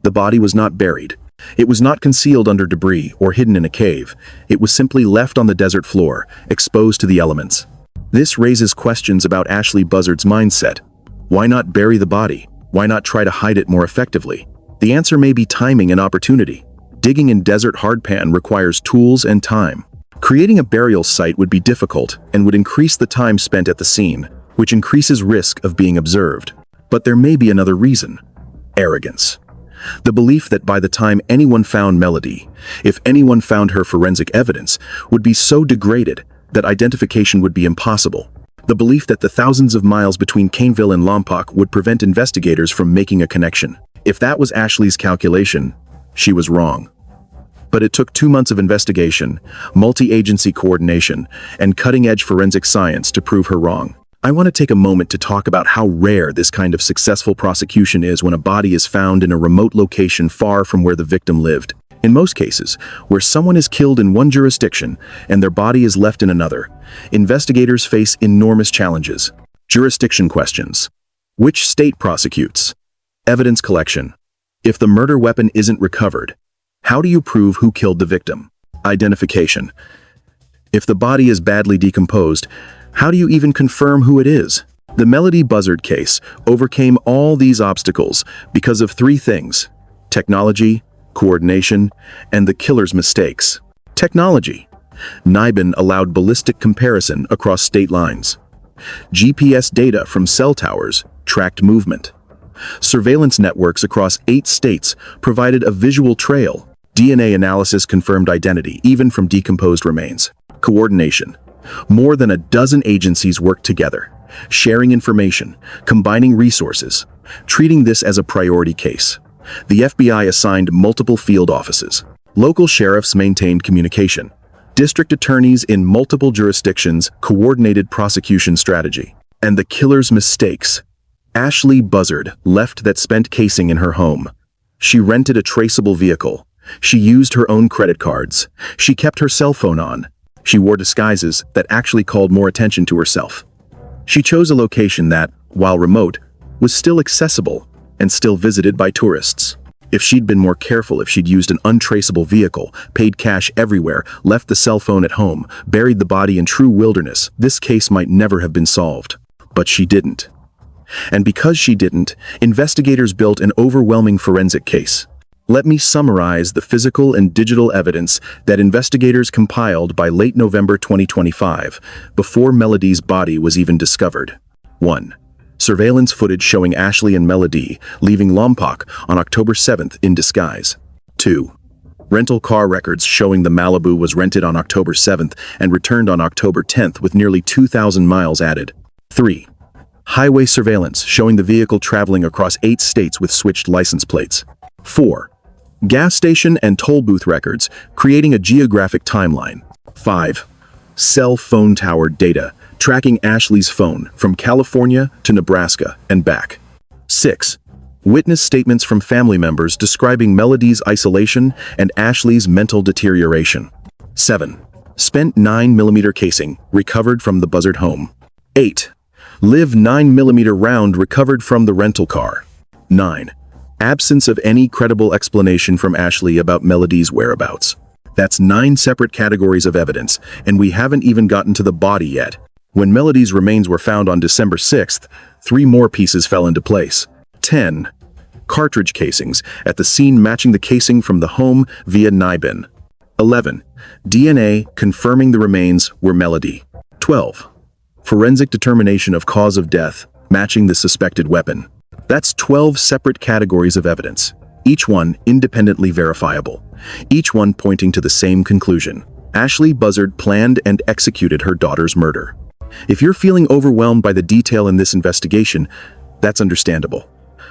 The body was not buried. It was not concealed under debris or hidden in a cave. It was simply left on the desert floor, exposed to the elements. This raises questions about Ashlee Buzzard's mindset. Why not bury the body? Why not try to hide it more effectively? The answer may be timing and opportunity. Digging in desert hardpan requires tools and time. Creating a burial site would be difficult and would increase the time spent at the scene, which increases risk of being observed. But there may be another reason. Arrogance. The belief that by the time anyone found Melodee, if anyone found her forensic evidence, would be so degraded that identification would be impossible. The belief that the thousands of miles between Caneville and Lompoc would prevent investigators from making a connection. If that was Ashlee's calculation, she was wrong. But it took 2 months of investigation, multi-agency coordination, and cutting-edge forensic science to prove her wrong. I want to take a moment to talk about how rare this kind of successful prosecution is when a body is found in a remote location far from where the victim lived. In most cases, where someone is killed in one jurisdiction and their body is left in another, investigators face enormous challenges. Jurisdiction questions. Which state prosecutes? Evidence collection. If the murder weapon isn't recovered, how do you prove who killed the victim? Identification. If the body is badly decomposed, how do you even confirm who it is? The Melodee Buzzard case overcame all these obstacles because of three things: technology, coordination, and the killer's mistakes. Technology. NIBIN allowed ballistic comparison across state lines. GPS data from cell towers tracked movement. Surveillance networks across 8 states provided a visual trail. DNA analysis confirmed identity, even from decomposed remains. Coordination. More than a dozen agencies worked together, sharing information, combining resources, treating this as a priority case. The FBI assigned multiple field offices. Local sheriffs maintained communication. District attorneys in multiple jurisdictions coordinated prosecution strategy. And the killer's mistakes. Ashlee Buzzard left that spent casing in her home. She rented a traceable vehicle. She used her own credit cards. She kept her cell phone on. She wore disguises that actually called more attention to herself. She chose a location that, while remote, was still accessible and still visited by tourists. If she'd been more careful, if she'd used an untraceable vehicle, paid cash everywhere, left the cell phone at home, buried the body in true wilderness, this case might never have been solved. But she didn't. And because she didn't, investigators built an overwhelming forensic case. Let me summarize the physical and digital evidence that investigators compiled by late November 2025, before Melodee's body was even discovered. 1. Surveillance footage showing Ashlee and Melodee leaving Lompoc on October 7th in disguise. 2. Rental car records showing the Malibu was rented on October 7th and returned on October 10th with nearly 2,000 miles added. 3. Highway surveillance showing the vehicle traveling across 8 states with switched license plates. 4. Gas station and toll booth records, creating a geographic timeline. 5. Cell phone tower data, tracking Ashlee's phone from California to Nebraska and back. 6. Witness statements from family members describing Melodee's isolation and Ashlee's mental deterioration. 7. Spent 9mm casing, recovered from the Buzzard home. 8. Live 9mm round recovered from the rental car. 9. Absence of any credible explanation from Ashlee about Melodee's whereabouts. That's 9 separate categories of evidence, and we haven't even gotten to the body yet. When Melodee's remains were found on December 6th, 3 more pieces fell into place. 10. Cartridge casings at the scene matching the casing from the home via NIBIN. 11. DNA confirming the remains were Melodee. 12. Forensic determination of cause of death matching the suspected weapon. That's 12 separate categories of evidence, each one independently verifiable, each one pointing to the same conclusion. Ashlee Buzzard planned and executed her daughter's murder. If you're feeling overwhelmed by the detail in this investigation, that's understandable.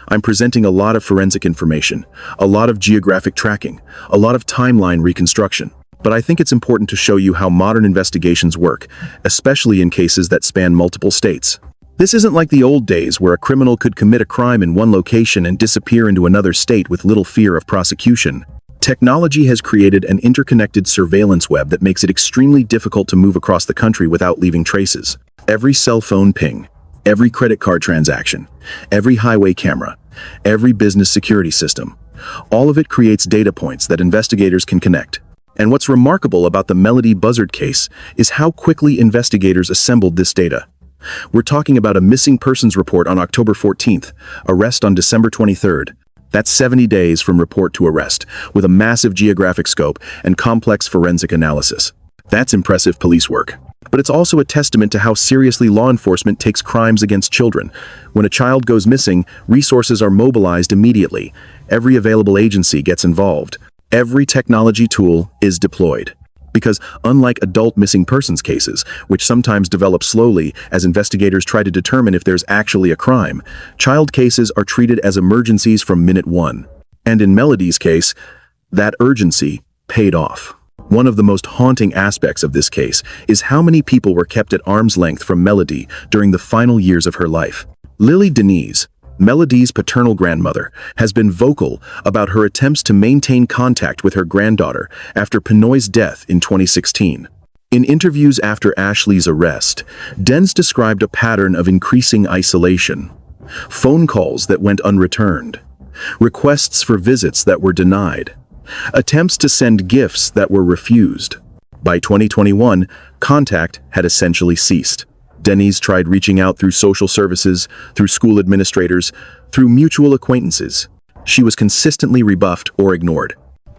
I'm presenting a lot of forensic information, a lot of geographic tracking, a lot of timeline reconstruction. But I think it's important to show you how modern investigations work, especially in cases that span multiple states. This isn't like the old days where a criminal could commit a crime in one location and disappear into another state with little fear of prosecution. Technology has created an interconnected surveillance web that makes it extremely difficult to move across the country without leaving traces. Every cell phone ping, every credit card transaction, every highway camera, every business security system, all of it creates data points that investigators can connect. And what's remarkable about the Melodee Buzzard case is how quickly investigators assembled this data. We're talking about a missing persons report on October 14th, arrest on December 23rd. That's 70 days from report to arrest, with a massive geographic scope and complex forensic analysis. That's impressive police work. But it's also a testament to how seriously law enforcement takes crimes against children. When a child goes missing, resources are mobilized immediately. Every available agency gets involved. Every technology tool is deployed. Because unlike adult missing persons cases, which sometimes develop slowly as investigators try to determine if there's actually a crime, child cases are treated as emergencies from minute 1. And in Melodee's case, that urgency paid off. One of the most haunting aspects of this case is how many people were kept at arm's length from Melodee during the final years of her life. Lily Denise, Melodee's paternal grandmother, has been vocal about her attempts to maintain contact with her granddaughter after Pinoy's death in 2016. In interviews after Ashlee's arrest, Dens described a pattern of increasing isolation, phone calls that went unreturned, requests for visits that were denied, attempts to send gifts that were refused. By 2021, contact had essentially ceased. Denise tried reaching out through social services, through school administrators, through mutual acquaintances. She was consistently rebuffed or ignored.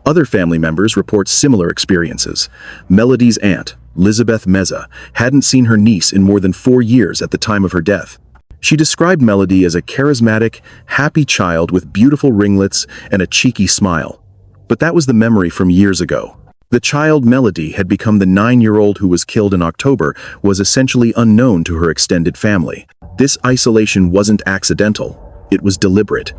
Other family members report similar experiences. Melodee's aunt, Elizabeth Meza, hadn't seen her niece in more than 4 years at the time of her death. She described Melodee as a charismatic, happy child with beautiful ringlets and a cheeky smile. But that was the memory from years ago. The child Melodee had become the 9-year-old who was killed in October was essentially unknown to her extended family. This isolation wasn't accidental, it was deliberate,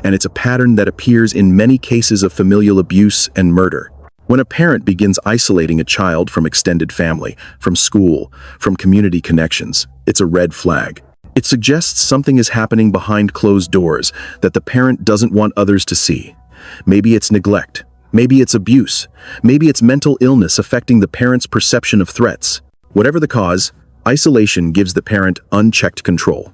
and it's a pattern that appears in many cases of familial abuse and murder. When a parent begins isolating a child from extended family, from school, from community connections, it's a red flag. It suggests something is happening behind closed doors that the parent doesn't want others to see. Maybe it's neglect. Maybe it's abuse. Maybe it's mental illness affecting the parent's perception of threats. Whatever the cause, isolation gives the parent unchecked control.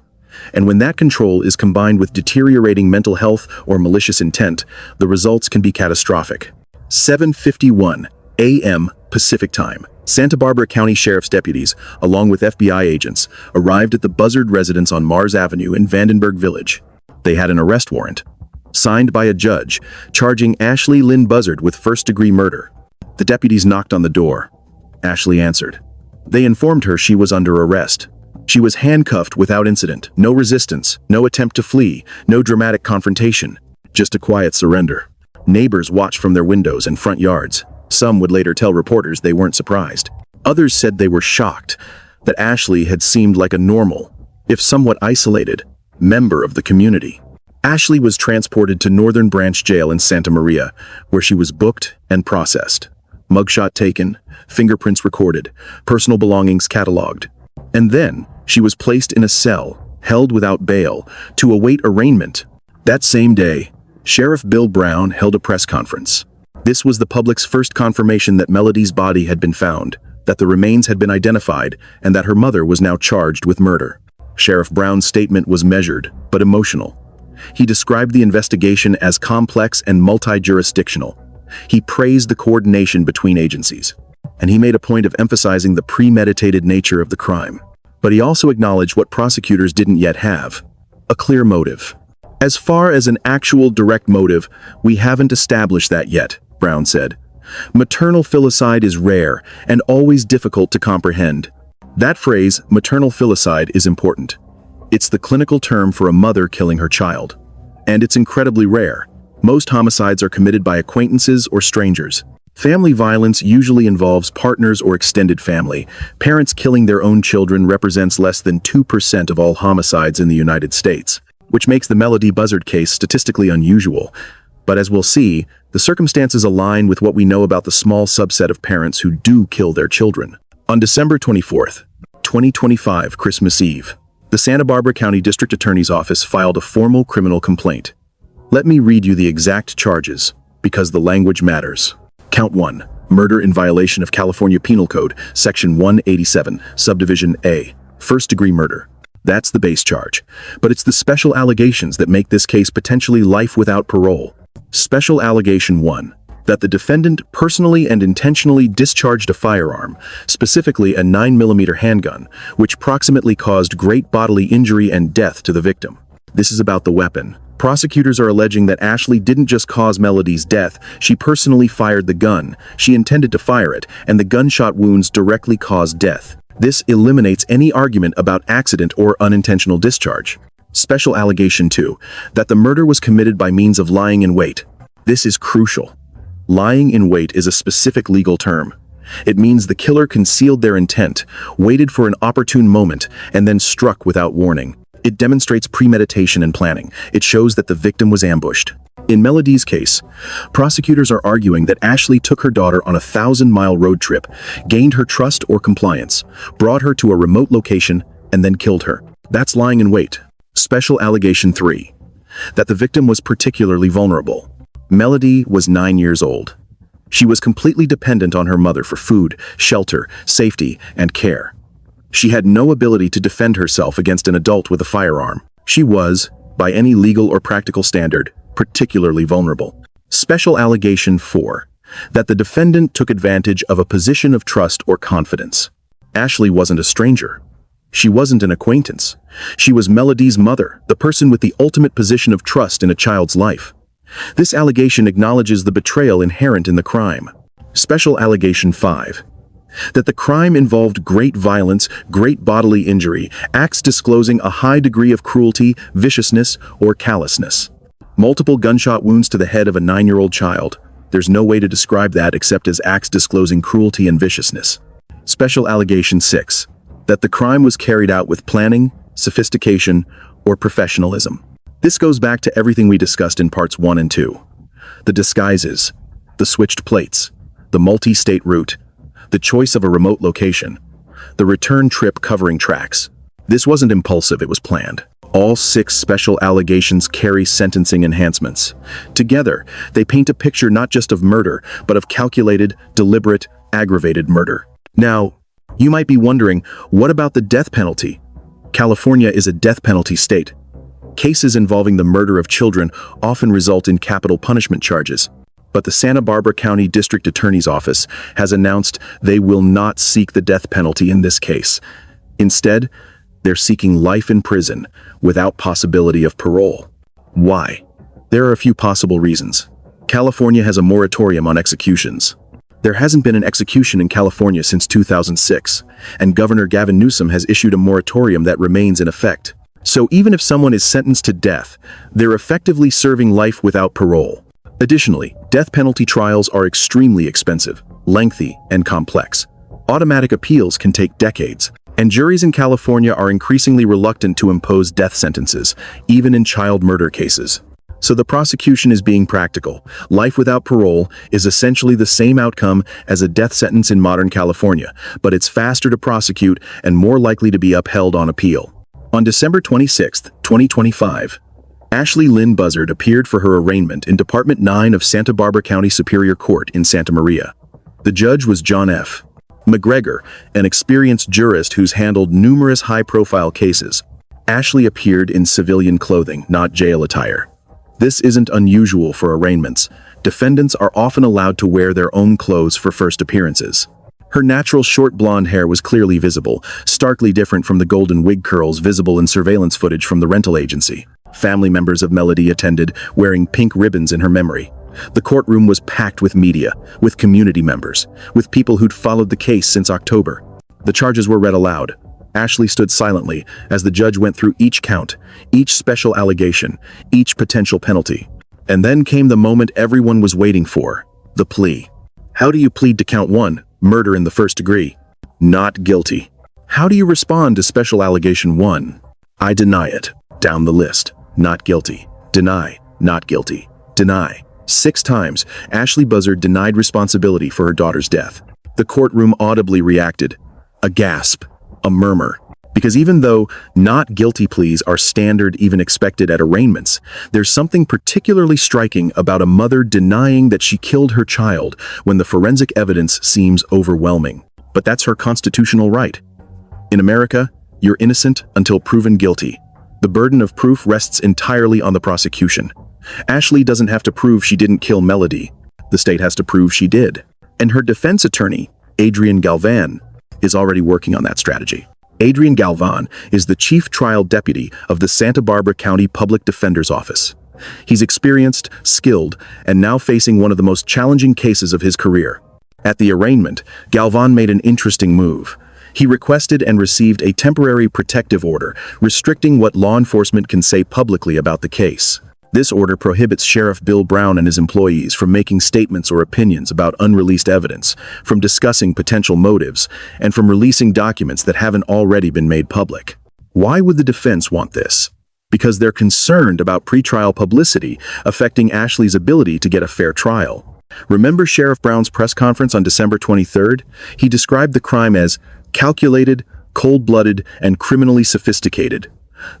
And when that control is combined with deteriorating mental health or malicious intent, the results can be catastrophic. 7:51 a.m. Pacific Time. Santa Barbara County Sheriff's deputies, along with FBI agents, arrived at the Buzzard residence on Mars Avenue in Vandenberg Village. They had an arrest warrant, signed by a judge, charging Ashlee Lynn Buzzard with first-degree murder. The deputies knocked on the door. Ashlee answered. They informed her she was under arrest. She was handcuffed without incident, no resistance, no attempt to flee, no dramatic confrontation, just a quiet surrender. Neighbors watched from their windows and front yards. Some would later tell reporters they weren't surprised. Others said they were shocked that Ashlee had seemed like a normal, if somewhat isolated, member of the community. Ashlee was transported to Northern Branch Jail in Santa Maria, where she was booked and processed. Mugshot taken, fingerprints recorded, personal belongings cataloged. And then she was placed in a cell, held without bail, to await arraignment. That same day, Sheriff Bill Brown held a press conference. This was the public's first confirmation that Melodee's body had been found, that the remains had been identified, and that her mother was now charged with murder. Sheriff Brown's statement was measured, but emotional. He described the investigation as complex and multi-jurisdictional. He praised the coordination between agencies, and he made a point of emphasizing the premeditated nature of the crime. But he also acknowledged what prosecutors didn't yet have: a clear motive. As far as an actual direct motive, we haven't established that yet, Brown said. Maternal filicide is rare and always difficult to comprehend. That phrase, maternal filicide, is important. It's the clinical term for a mother killing her child. And it's incredibly rare. Most homicides are committed by acquaintances or strangers. Family violence usually involves partners or extended family. Parents killing their own children represents less than 2% of all homicides in the United States, which makes the Melodee Buzzard case statistically unusual. But as we'll see, the circumstances align with what we know about the small subset of parents who do kill their children. On December 24th, 2025, Christmas Eve, the Santa Barbara County District Attorney's Office filed a formal criminal complaint. Let me read you the exact charges, because the language matters. Count 1, murder in violation of California Penal Code, Section 187, Subdivision A, first-degree murder. That's the base charge. But it's the special allegations that make this case potentially life without parole. Special Allegation 1, that the defendant personally and intentionally discharged a firearm, specifically a 9mm handgun, which proximately caused great bodily injury and death to the victim. This is about the weapon. Prosecutors are alleging that Ashlee didn't just cause Melodee's death, she personally fired the gun, she intended to fire it, and the gunshot wounds directly caused death. This eliminates any argument about accident or unintentional discharge. Special Allegation 2, that the murder was committed by means of lying in wait. This is crucial. Lying in wait is a specific legal term. It means the killer concealed their intent, waited for an opportune moment, and then struck without warning. It demonstrates premeditation and planning. It shows that the victim was ambushed. In Melodee's case, prosecutors are arguing that Ashlee took her daughter on a 1,000-mile road trip, gained her trust or compliance, brought her to a remote location, and then killed her. That's lying in wait. Special Allegation 3. That the victim was particularly vulnerable. Melodee was 9 years old. She was completely dependent on her mother for food, shelter, safety, and care. She had no ability to defend herself against an adult with a firearm. She was, by any legal or practical standard, particularly vulnerable. Special Allegation 4. That the defendant took advantage of a position of trust or confidence. Ashlee wasn't a stranger. She wasn't an acquaintance. She was Melodee's mother, the person with the ultimate position of trust in a child's life. This allegation acknowledges the betrayal inherent in the crime. Special Allegation 5. That the crime involved great violence, great bodily injury, acts disclosing a high degree of cruelty, viciousness, or callousness. Multiple gunshot wounds to the head of a 9-year-old child. There's no way to describe that except as acts disclosing cruelty and viciousness. Special Allegation 6. That the crime was carried out with planning, sophistication, or professionalism. This goes back to everything we discussed in parts 1 and 2. The disguises, the switched plates, the multi-state route, the choice of a remote location, the return trip covering tracks. This wasn't impulsive, it was planned. All 6 special allegations carry sentencing enhancements. Together, they paint a picture not just of murder, but of calculated, deliberate, aggravated murder. Now, you might be wondering, what about the death penalty? California is a death penalty state. Cases involving the murder of children often result in capital punishment charges. But the Santa Barbara County District Attorney's Office has announced they will not seek the death penalty in this case. Instead, they're seeking life in prison without possibility of parole. Why? There are a few possible reasons. California has a moratorium on executions. There hasn't been an execution in California since 2006, and Governor Gavin Newsom has issued a moratorium that remains in effect. So even if someone is sentenced to death, they're effectively serving life without parole. Additionally, death penalty trials are extremely expensive, lengthy, and complex. Automatic appeals can take decades, and juries in California are increasingly reluctant to impose death sentences, even in child murder cases. So the prosecution is being practical. Life without parole is essentially the same outcome as a death sentence in modern California, but it's faster to prosecute and more likely to be upheld on appeal. On December 26, 2025, Ashlee Lynn Buzzard appeared for her arraignment in Department 9 of Santa Barbara County Superior Court in Santa Maria. The judge was John F. McGregor, an experienced jurist who's handled numerous high-profile cases. Ashlee appeared in civilian clothing, not jail attire. This isn't unusual for arraignments. Defendants are often allowed to wear their own clothes for first appearances. Her natural short blonde hair was clearly visible, starkly different from the golden wig curls visible in surveillance footage from the rental agency. Family members of Melodee attended, wearing pink ribbons in her memory. The courtroom was packed with media, with community members, with people who'd followed the case since October. The charges were read aloud. Ashlee stood silently as the judge went through each count, each special allegation, each potential penalty. And then came the moment everyone was waiting for, the plea. How do you plead to count 1, murder in the first degree? Not guilty. How do you respond to special allegation 1? I deny it. Down the list. Not guilty. Deny. Not guilty. Deny. 6 times, Ashlee Buzzard denied responsibility for her daughter's death. The courtroom audibly reacted. A gasp. A murmur. Because even though not guilty pleas are standard, even expected at arraignments, there's something particularly striking about a mother denying that she killed her child when the forensic evidence seems overwhelming. But that's her constitutional right. In America, you're innocent until proven guilty. The burden of proof rests entirely on the prosecution. Ashlee doesn't have to prove she didn't kill Melodee. The state has to prove she did. And her defense attorney, Adrian Galvan, is already working on that strategy. Adrian Galvan is the chief trial deputy of the Santa Barbara County Public Defender's Office. He's experienced, skilled, and now facing one of the most challenging cases of his career. At the arraignment, Galvan made an interesting move. He requested and received a temporary protective order, restricting what law enforcement can say publicly about the case. This order prohibits Sheriff Bill Brown and his employees from making statements or opinions about unreleased evidence, from discussing potential motives, and from releasing documents that haven't already been made public. Why would the defense want this? Because they're concerned about pretrial publicity affecting Ashlee's ability to get a fair trial. Remember Sheriff Brown's press conference on December 23rd? He described the crime as calculated, cold-blooded, and criminally sophisticated.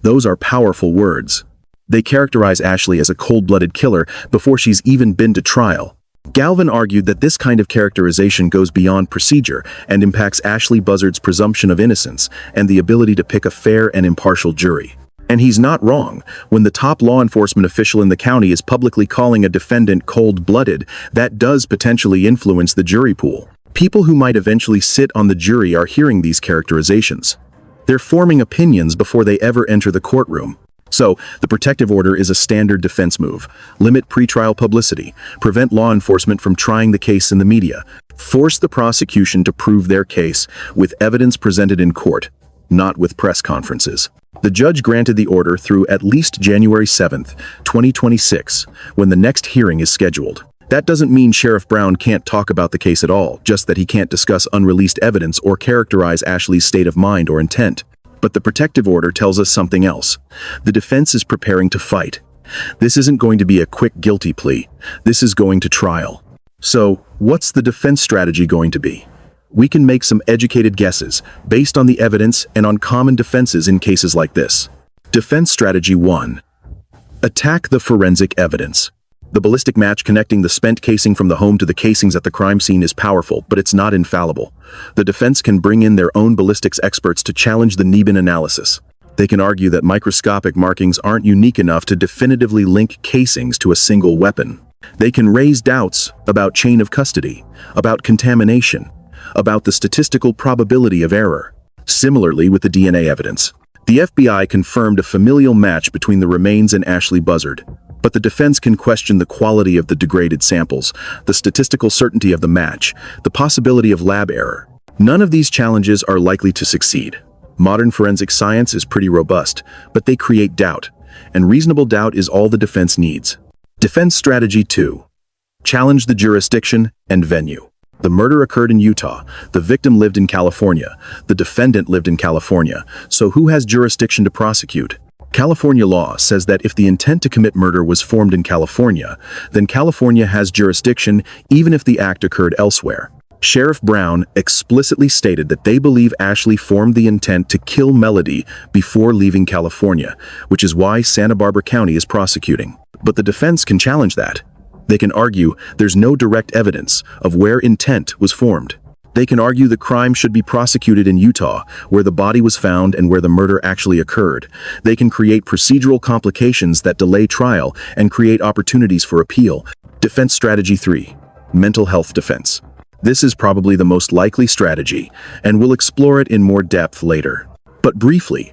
Those are powerful words. They characterize Ashlee as a cold-blooded killer before she's even been to trial. Galvin argued that this kind of characterization goes beyond procedure and impacts Ashlee Buzzard's presumption of innocence and the ability to pick a fair and impartial jury. And he's not wrong. When the top law enforcement official in the county is publicly calling a defendant cold-blooded, that does potentially influence the jury pool. People who might eventually sit on the jury are hearing these characterizations. They're forming opinions before they ever enter the courtroom. So, the protective order is a standard defense move. Limit pretrial publicity, prevent law enforcement from trying the case in the media, force the prosecution to prove their case with evidence presented in court, not with press conferences. The judge granted the order through at least January 7, 2026, when the next hearing is scheduled. That doesn't mean Sheriff Brown can't talk about the case at all, just that he can't discuss unreleased evidence or characterize Ashlee's state of mind or intent. But the protective order tells us something else. The defense is preparing to fight. This isn't going to be a quick guilty plea. This is going to trial. So, what's the defense strategy going to be? We can make some educated guesses based on the evidence and on common defenses in cases like this. Defense strategy 1. Attack the forensic evidence. The ballistic match connecting the spent casing from the home to the casings at the crime scene is powerful, but it's not infallible. The defense can bring in their own ballistics experts to challenge the Neben analysis. They can argue that microscopic markings aren't unique enough to definitively link casings to a single weapon. They can raise doubts about chain of custody, about contamination, about the statistical probability of error. Similarly with the DNA evidence. The FBI confirmed a familial match between the remains and Ashlee Buzzard. But the defense can question the quality of the degraded samples, the statistical certainty of the match, the possibility of lab error. None of these challenges are likely to succeed. Modern forensic science is pretty robust, but they create doubt, and reasonable doubt is all the defense needs. Defense strategy 2. Challenge the jurisdiction and venue. The murder occurred in Utah. The victim lived in California. The defendant lived in California. So who has jurisdiction to prosecute? California law says that if the intent to commit murder was formed in California, then California has jurisdiction even if the act occurred elsewhere. Sheriff Brown explicitly stated that they believe Ashlee formed the intent to kill Melodee before leaving California, which is why Santa Barbara County is prosecuting. But the defense can challenge that. They can argue there's no direct evidence of where intent was formed. They can argue the crime should be prosecuted in Utah, where the body was found and where the murder actually occurred. They can create procedural complications that delay trial and create opportunities for appeal. Defense strategy 3. Mental health defense. This is probably the most likely strategy, and we'll explore it in more depth later. But briefly,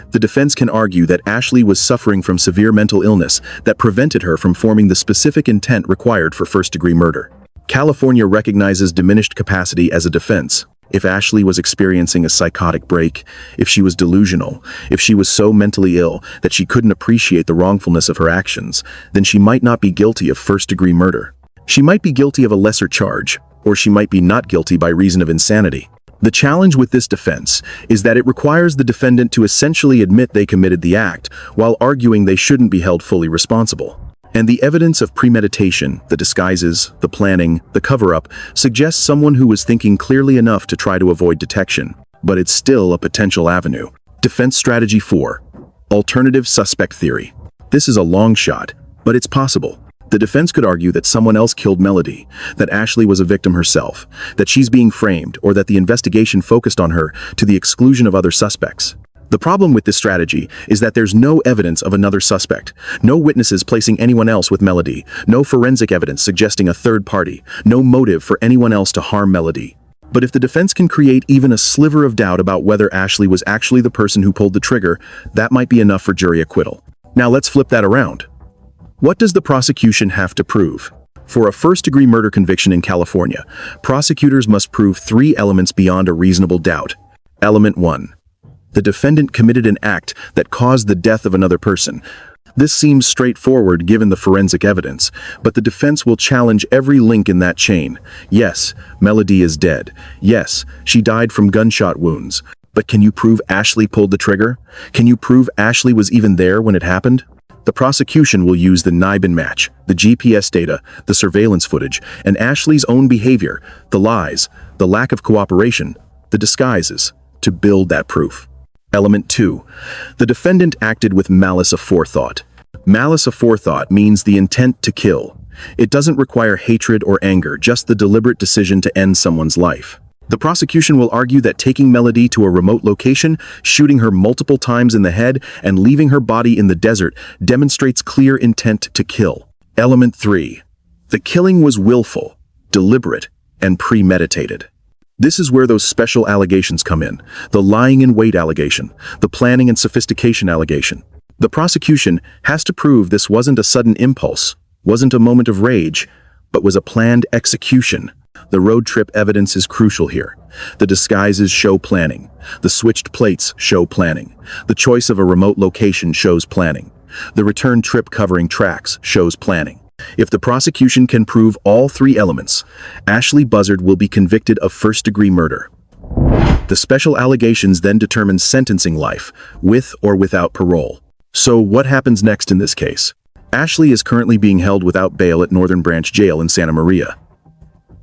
the defense can argue that Ashlee was suffering from severe mental illness that prevented her from forming the specific intent required for first-degree murder. California recognizes diminished capacity as a defense. If Ashlee was experiencing a psychotic break, if she was delusional, if she was so mentally ill that she couldn't appreciate the wrongfulness of her actions, then she might not be guilty of first-degree murder. She might be guilty of a lesser charge, or she might be not guilty by reason of insanity. The challenge with this defense is that it requires the defendant to essentially admit they committed the act, while arguing they shouldn't be held fully responsible. And the evidence of premeditation, the disguises, the planning, the cover-up, suggests someone who was thinking clearly enough to try to avoid detection. But it's still a potential avenue. Defense strategy 4. Alternative suspect theory. This is a long shot, but it's possible. The defense could argue that someone else killed Melodee, that Ashlee was a victim herself, that she's being framed, or that the investigation focused on her to the exclusion of other suspects. The problem with this strategy is that there's no evidence of another suspect, no witnesses placing anyone else with Melodee, no forensic evidence suggesting a third party, no motive for anyone else to harm Melodee. But if the defense can create even a sliver of doubt about whether Ashlee was actually the person who pulled the trigger, that might be enough for jury acquittal. Now let's flip that around. What does the prosecution have to prove? For a first-degree murder conviction in California, prosecutors must prove 3 elements beyond a reasonable doubt. Element 1. The defendant committed an act that caused the death of another person. This seems straightforward given the forensic evidence, but the defense will challenge every link in that chain. Yes, Melodee is dead. Yes, she died from gunshot wounds. But can you prove Ashlee pulled the trigger? Can you prove Ashlee was even there when it happened? The prosecution will use the Nibin match, the GPS data, the surveillance footage, and Ashlee's own behavior, the lies, the lack of cooperation, the disguises, to build that proof. Element 2. The defendant acted with malice aforethought. Malice aforethought means the intent to kill. It doesn't require hatred or anger, just the deliberate decision to end someone's life. The prosecution will argue that taking Melodee to a remote location, shooting her multiple times in the head, and leaving her body in the desert demonstrates clear intent to kill. Element 3. The killing was willful, deliberate, and premeditated. This is where those special allegations come in. The lying in wait allegation, the planning and sophistication allegation. The prosecution has to prove this wasn't a sudden impulse, wasn't a moment of rage, but was a planned execution. The road trip evidence is crucial here. The disguises show planning. The switched plates show planning. The choice of a remote location shows planning. The return trip covering tracks shows planning. If the prosecution can prove all three elements, Ashlee Buzzard will be convicted of first-degree murder. The special allegations then determine sentencing life, with or without parole. So what happens next in this case? Ashlee is currently being held without bail at Northern Branch Jail in Santa Maria.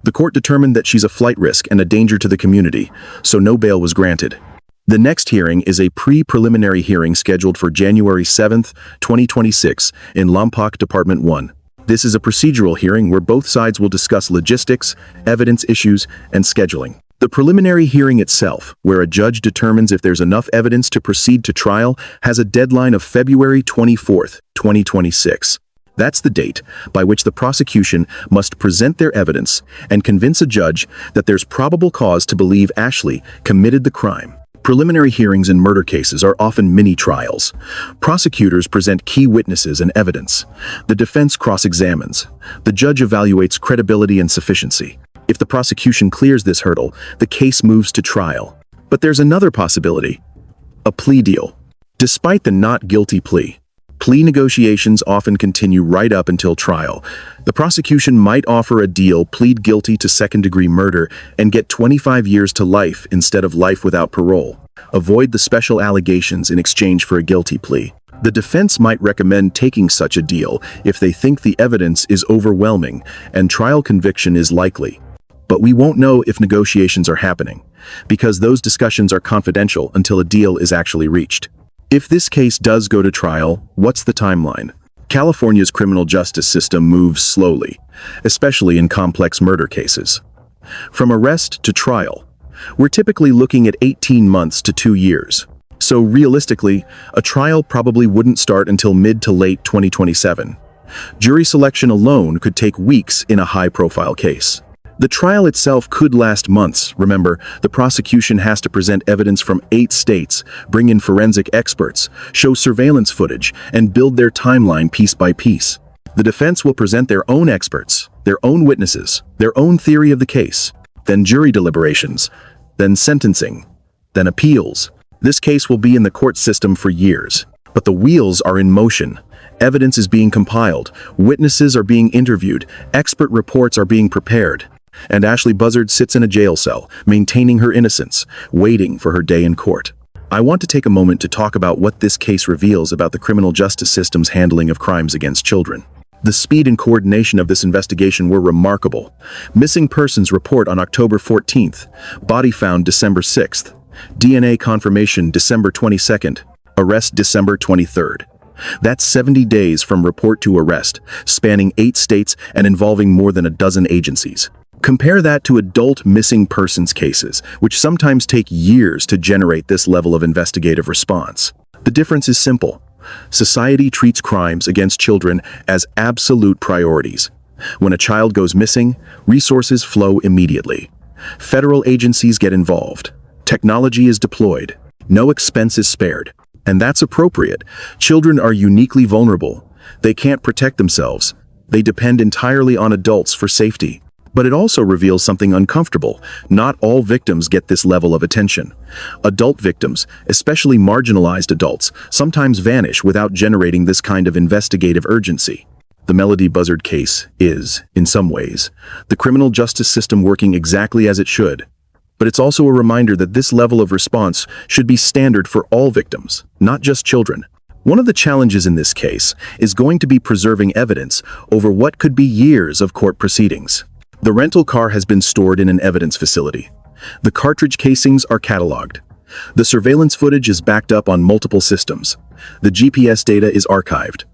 The court determined that she's a flight risk and a danger to the community, so no bail was granted. The next hearing is a pre-preliminary hearing scheduled for January 7, 2026 in Lompoc Department 1. This is a procedural hearing where both sides will discuss logistics, evidence issues, and scheduling. The preliminary hearing itself, where a judge determines if there's enough evidence to proceed to trial, has a deadline of February 24, 2026. That's the date by which the prosecution must present their evidence and convince a judge that there's probable cause to believe Ashlee committed the crime. Preliminary hearings in murder cases are often mini-trials. Prosecutors present key witnesses and evidence. The defense cross-examines. The judge evaluates credibility and sufficiency. If the prosecution clears this hurdle, the case moves to trial. But there's another possibility: a plea deal. Despite the not guilty plea negotiations often continue right up until trial. The prosecution might offer a deal, plead guilty to second-degree murder, and get 25 years to life instead of life without parole. Avoid the special allegations in exchange for a guilty plea. The defense might recommend taking such a deal if they think the evidence is overwhelming and trial conviction is likely. But we won't know if negotiations are happening, because those discussions are confidential until a deal is actually reached. If this case does go to trial, what's the timeline? California's criminal justice system moves slowly, especially in complex murder cases. From arrest to trial, we're typically looking at 18 months to 2 years. So realistically, a trial probably wouldn't start until mid to late 2027. Jury selection alone could take weeks in a high-profile case. The trial itself could last months. Remember, the prosecution has to present evidence from 8 states, bring in forensic experts, show surveillance footage, and build their timeline piece by piece. The defense will present their own experts, their own witnesses, their own theory of the case, then jury deliberations, then sentencing, then appeals. This case will be in the court system for years. But the wheels are in motion. Evidence is being compiled, witnesses are being interviewed, expert reports are being prepared. And Ashlee Buzzard sits in a jail cell, maintaining her innocence, waiting for her day in court. I want to take a moment to talk about what this case reveals about the criminal justice system's handling of crimes against children. The speed and coordination of this investigation were remarkable. Missing persons report on October 14th, body found December 6th, DNA confirmation December 22nd, arrest December 23rd. That's 70 days from report to arrest, spanning 8 states and involving more than a dozen agencies. Compare that to adult missing persons cases, which sometimes take years to generate this level of investigative response. The difference is simple. Society treats crimes against children as absolute priorities. When a child goes missing, resources flow immediately. Federal agencies get involved. Technology is deployed. No expense is spared. And that's appropriate. Children are uniquely vulnerable. They can't protect themselves. They depend entirely on adults for safety. But it also reveals something uncomfortable. Not all victims get this level of attention. Adult victims, especially marginalized adults, sometimes vanish without generating this kind of investigative urgency. The Melodee Buzzard case is, in some ways, the criminal justice system working exactly as it should. But it's also a reminder that this level of response should be standard for all victims, not just children. One of the challenges in this case is going to be preserving evidence over what could be years of court proceedings. The rental car has been stored in an evidence facility. The cartridge casings are cataloged. The surveillance footage is backed up on multiple systems. The GPS data is archived.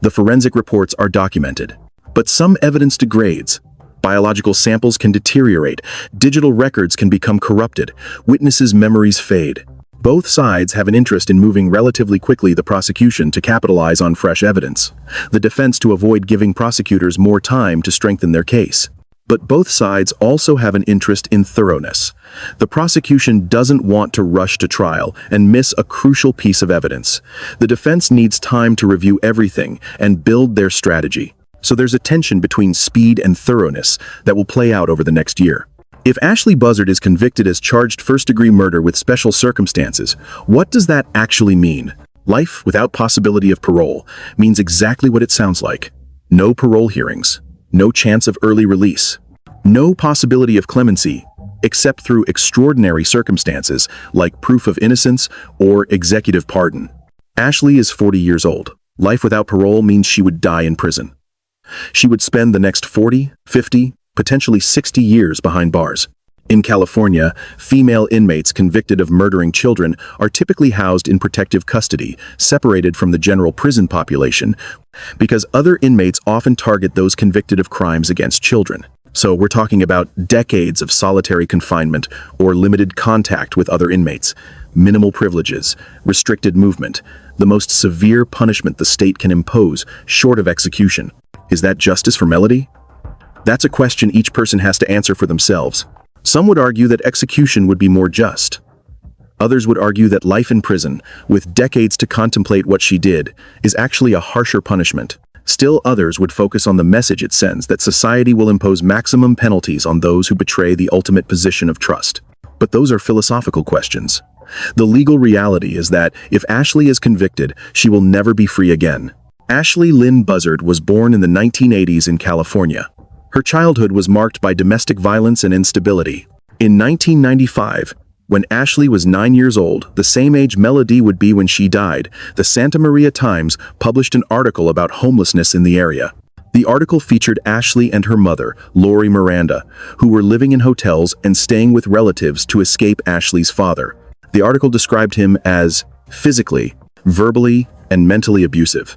The forensic reports are documented. But some evidence degrades. Biological samples can deteriorate. Digital records can become corrupted. Witnesses' memories fade. Both sides have an interest in moving relatively quickly, the prosecution to capitalize on fresh evidence, the defense to avoid giving prosecutors more time to strengthen their case. But both sides also have an interest in thoroughness. The prosecution doesn't want to rush to trial and miss a crucial piece of evidence. The defense needs time to review everything and build their strategy. So there's a tension between speed and thoroughness that will play out over the next year. If Ashlee Buzzard is convicted as charged first-degree murder with special circumstances, what does that actually mean? Life without possibility of parole means exactly what it sounds like. No parole hearings, no chance of early release, no possibility of clemency, except through extraordinary circumstances like proof of innocence or executive pardon. Ashlee is 40 years old. Life without parole means she would die in prison. She would spend the next 40, 50, potentially 60 years behind bars. In California, female inmates convicted of murdering children are typically housed in protective custody, separated from the general prison population, because other inmates often target those convicted of crimes against children. So we're talking about decades of solitary confinement or limited contact with other inmates, minimal privileges, restricted movement, the most severe punishment the state can impose, short of execution. Is that justice for Melodee? That's a question each person has to answer for themselves. Some would argue that execution would be more just. Others would argue that life in prison, with decades to contemplate what she did, is actually a harsher punishment. Still others would focus on the message it sends that society will impose maximum penalties on those who betray the ultimate position of trust. But those are philosophical questions. The legal reality is that if Ashlee is convicted, she will never be free again. Ashlee Lynn Buzzard was born in the 1980s in California. Her childhood was marked by domestic violence and instability. In 1995, when Ashlee was 9 years old, the same age Melodee would be when she died, the Santa Maria Times published an article about homelessness in the area. The article featured Ashlee and her mother, Lori Miranda, who were living in hotels and staying with relatives to escape Ashlee's father. The article described him as physically, verbally, and mentally abusive.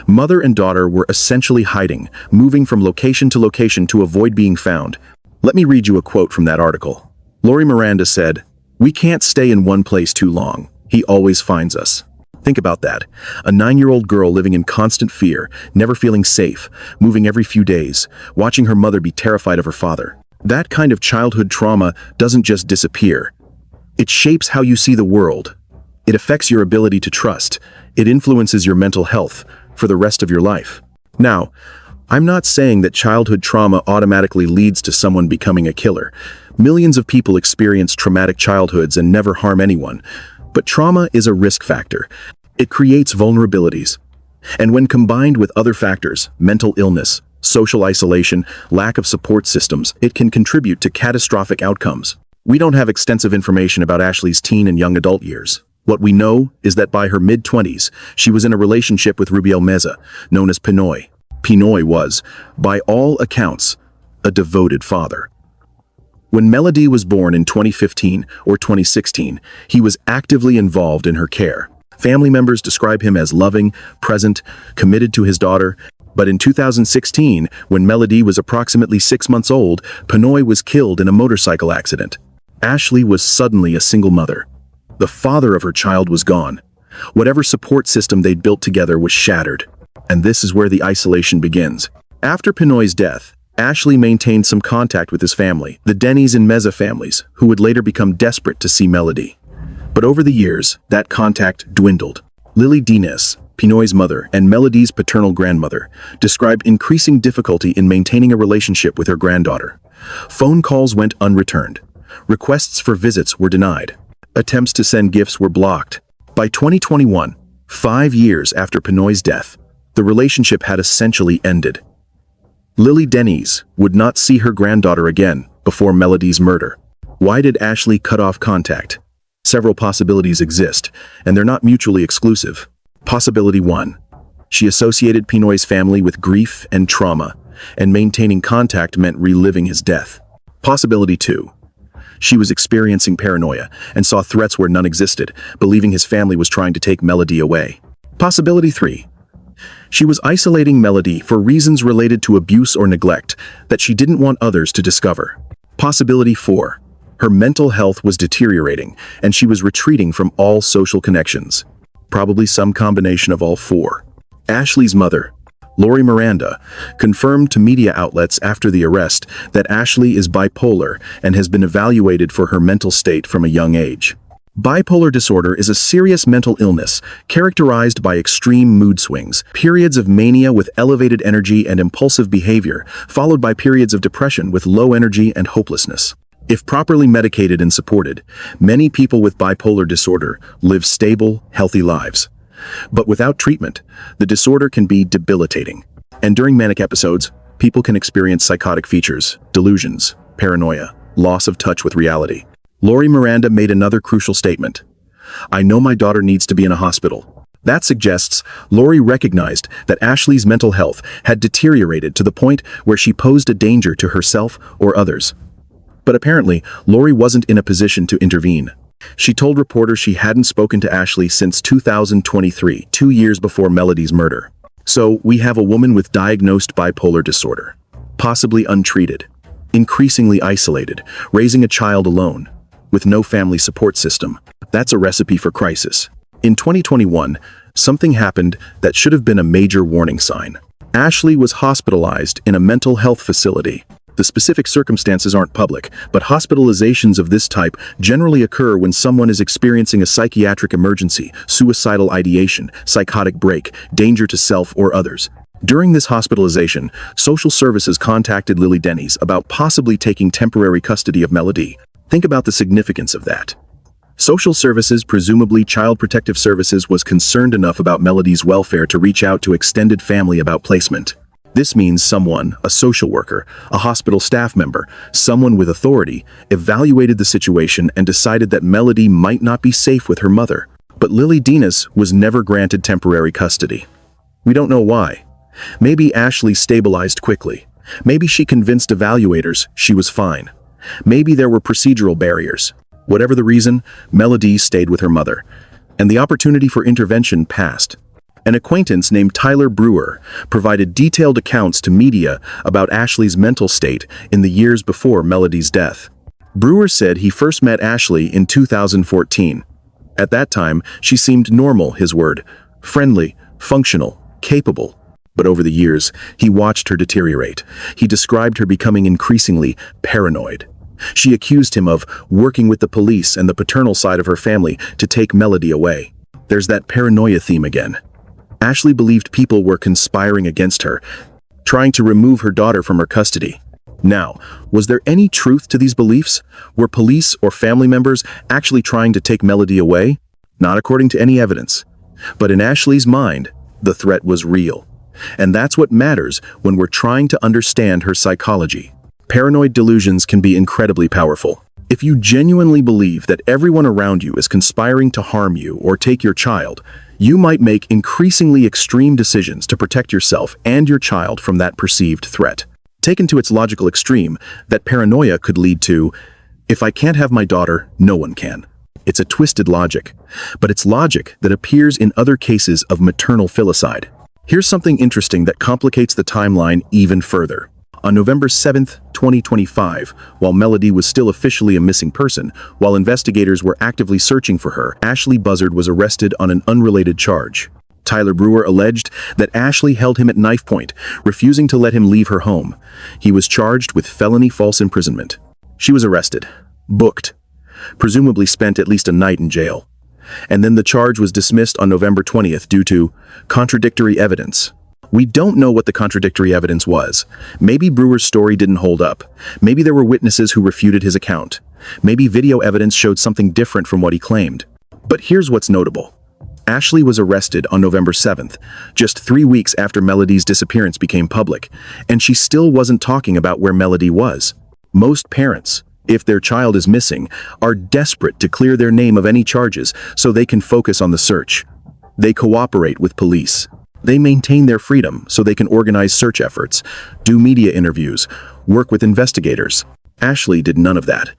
Mother and daughter were essentially hiding, moving from location to location to avoid being found. Let me read you a quote from that article. Lori Miranda said, "We can't stay in one place too long. He always finds us." Think about that. A 9-year-old girl living in constant fear, never feeling safe, moving every few days, watching her mother be terrified of her father. That kind of childhood trauma doesn't just disappear. It shapes how you see the world. It affects your ability to trust. It influences your mental health for the rest of your life. Now, I'm not saying that childhood trauma automatically leads to someone becoming a killer. Millions of people experience traumatic childhoods and never harm anyone. But trauma is a risk factor. It creates vulnerabilities. And when combined with other factors, mental illness, social isolation, lack of support systems, it can contribute to catastrophic outcomes. We don't have extensive information about Ashlee's teen and young adult years. What we know is that by her mid-20s, she was in a relationship with Rubiel Meza, known as Pinoy. Pinoy was, by all accounts, a devoted father. When Melodee was born in 2015 or 2016, he was actively involved in her care. Family members describe him as loving, present, committed to his daughter. But in 2016, when Melodee was approximately 6 months old, Pinoy was killed in a motorcycle accident. Ashlee was suddenly a single mother. The father of her child was gone. Whatever support system they'd built together was shattered. And this is where the isolation begins. After Pinoy's death, Ashlee maintained some contact with his family, the Denny's and Meza families, who would later become desperate to see Melodee. But over the years, that contact dwindled. Lily Dines, Pinoy's mother and Melodee's paternal grandmother, described increasing difficulty in maintaining a relationship with her granddaughter. Phone calls went unreturned. Requests for visits were denied. Attempts to send gifts were blocked. By 2021, 5 years after Pinoy's death, the relationship had essentially ended. Lily Dines would not see her granddaughter again before Melodee's murder. Why did Ashlee cut off contact? Several possibilities exist, and they're not mutually exclusive. Possibility 1. She associated Pinoy's family with grief and trauma, and maintaining contact meant reliving his death. Possibility 2. She was experiencing paranoia and saw threats where none existed, believing his family was trying to take Melodee away. Possibility 3. She was isolating Melodee for reasons related to abuse or neglect that she didn't want others to discover. Possibility 4. Her mental health was deteriorating, and she was retreating from all social connections. Probably some combination of all 4. Ashlee's mother, Lori Miranda, confirmed to media outlets after the arrest that Ashlee is bipolar and has been evaluated for her mental state from a young age. Bipolar disorder is a serious mental illness characterized by extreme mood swings, periods of mania with elevated energy and impulsive behavior, followed by periods of depression with low energy and hopelessness. If properly medicated and supported, many people with bipolar disorder live stable, healthy lives. But without treatment, the disorder can be debilitating. And during manic episodes, people can experience psychotic features, delusions, paranoia, loss of touch with reality. Lori Miranda made another crucial statement. "I know my daughter needs to be in a hospital." That suggests Lori recognized that Ashlee's mental health had deteriorated to the point where she posed a danger to herself or others. But apparently, Lori wasn't in a position to intervene. She told reporters she hadn't spoken to Ashlee since 2023, 2 years before Melodee's murder. So we have a woman with diagnosed bipolar disorder, possibly untreated, increasingly isolated, raising a child alone, with no family support system. That's a recipe for crisis. In 2021, something happened that should have been a major warning sign. Ashlee was hospitalized in a mental health facility. The specific circumstances aren't public, but hospitalizations of this type generally occur when someone is experiencing a psychiatric emergency, suicidal ideation, psychotic break, danger to self or others. During this hospitalization, social services contacted Lily Denny's about possibly taking temporary custody of Melodee. Think about the significance of that. Social services, presumably Child Protective Services, was concerned enough about Melodee's welfare to reach out to extended family about placement. This means someone, a social worker, a hospital staff member, someone with authority, evaluated the situation and decided that Melodee might not be safe with her mother. But Lily Dennis was never granted temporary custody. We don't know why. Maybe Ashlee stabilized quickly. Maybe she convinced evaluators she was fine. Maybe there were procedural barriers. Whatever the reason, Melodee stayed with her mother, and the opportunity for intervention passed. An acquaintance named Tyler Brewer provided detailed accounts to media about Ashlee's mental state in the years before Melodee's death. Brewer said he first met Ashlee in 2014. At that time, she seemed normal, his word, friendly, functional, capable. But over the years, he watched her deteriorate. He described her becoming increasingly paranoid. She accused him of working with the police and the paternal side of her family to take Melodee away. There's that paranoia theme again. Ashlee believed people were conspiring against her, trying to remove her daughter from her custody. Now, was there any truth to these beliefs? Were police or family members actually trying to take Melodee away? Not according to any evidence. But in Ashlee's mind, the threat was real. And that's what matters when we're trying to understand her psychology. Paranoid delusions can be incredibly powerful. If you genuinely believe that everyone around you is conspiring to harm you or take your child, you might make increasingly extreme decisions to protect yourself and your child from that perceived threat. Taken to its logical extreme, that paranoia could lead to, if I can't have my daughter, no one can. It's a twisted logic, but it's logic that appears in other cases of maternal filicide. Here's something interesting that complicates the timeline even further. On November 7, 2025, while Melodee was still officially a missing person, while investigators were actively searching for her, Ashlee Buzzard was arrested on an unrelated charge. Tyler Brewer alleged that Ashlee held him at knife point, refusing to let him leave her home. He was charged with felony false imprisonment. She was arrested, booked, presumably spent at least a night in jail. And then the charge was dismissed on November 20th due to contradictory evidence. We don't know what the contradictory evidence was. Maybe Brewer's story didn't hold up. Maybe there were witnesses who refuted his account. Maybe video evidence showed something different from what he claimed. But here's what's notable. Ashlee was arrested on November 7th, just 3 weeks after Melodee's disappearance became public, and she still wasn't talking about where Melodee was. Most parents, if their child is missing, are desperate to clear their name of any charges so they can focus on the search. They cooperate with police. They maintain their freedom so they can organize search efforts, do media interviews, work with investigators. Ashlee did none of that.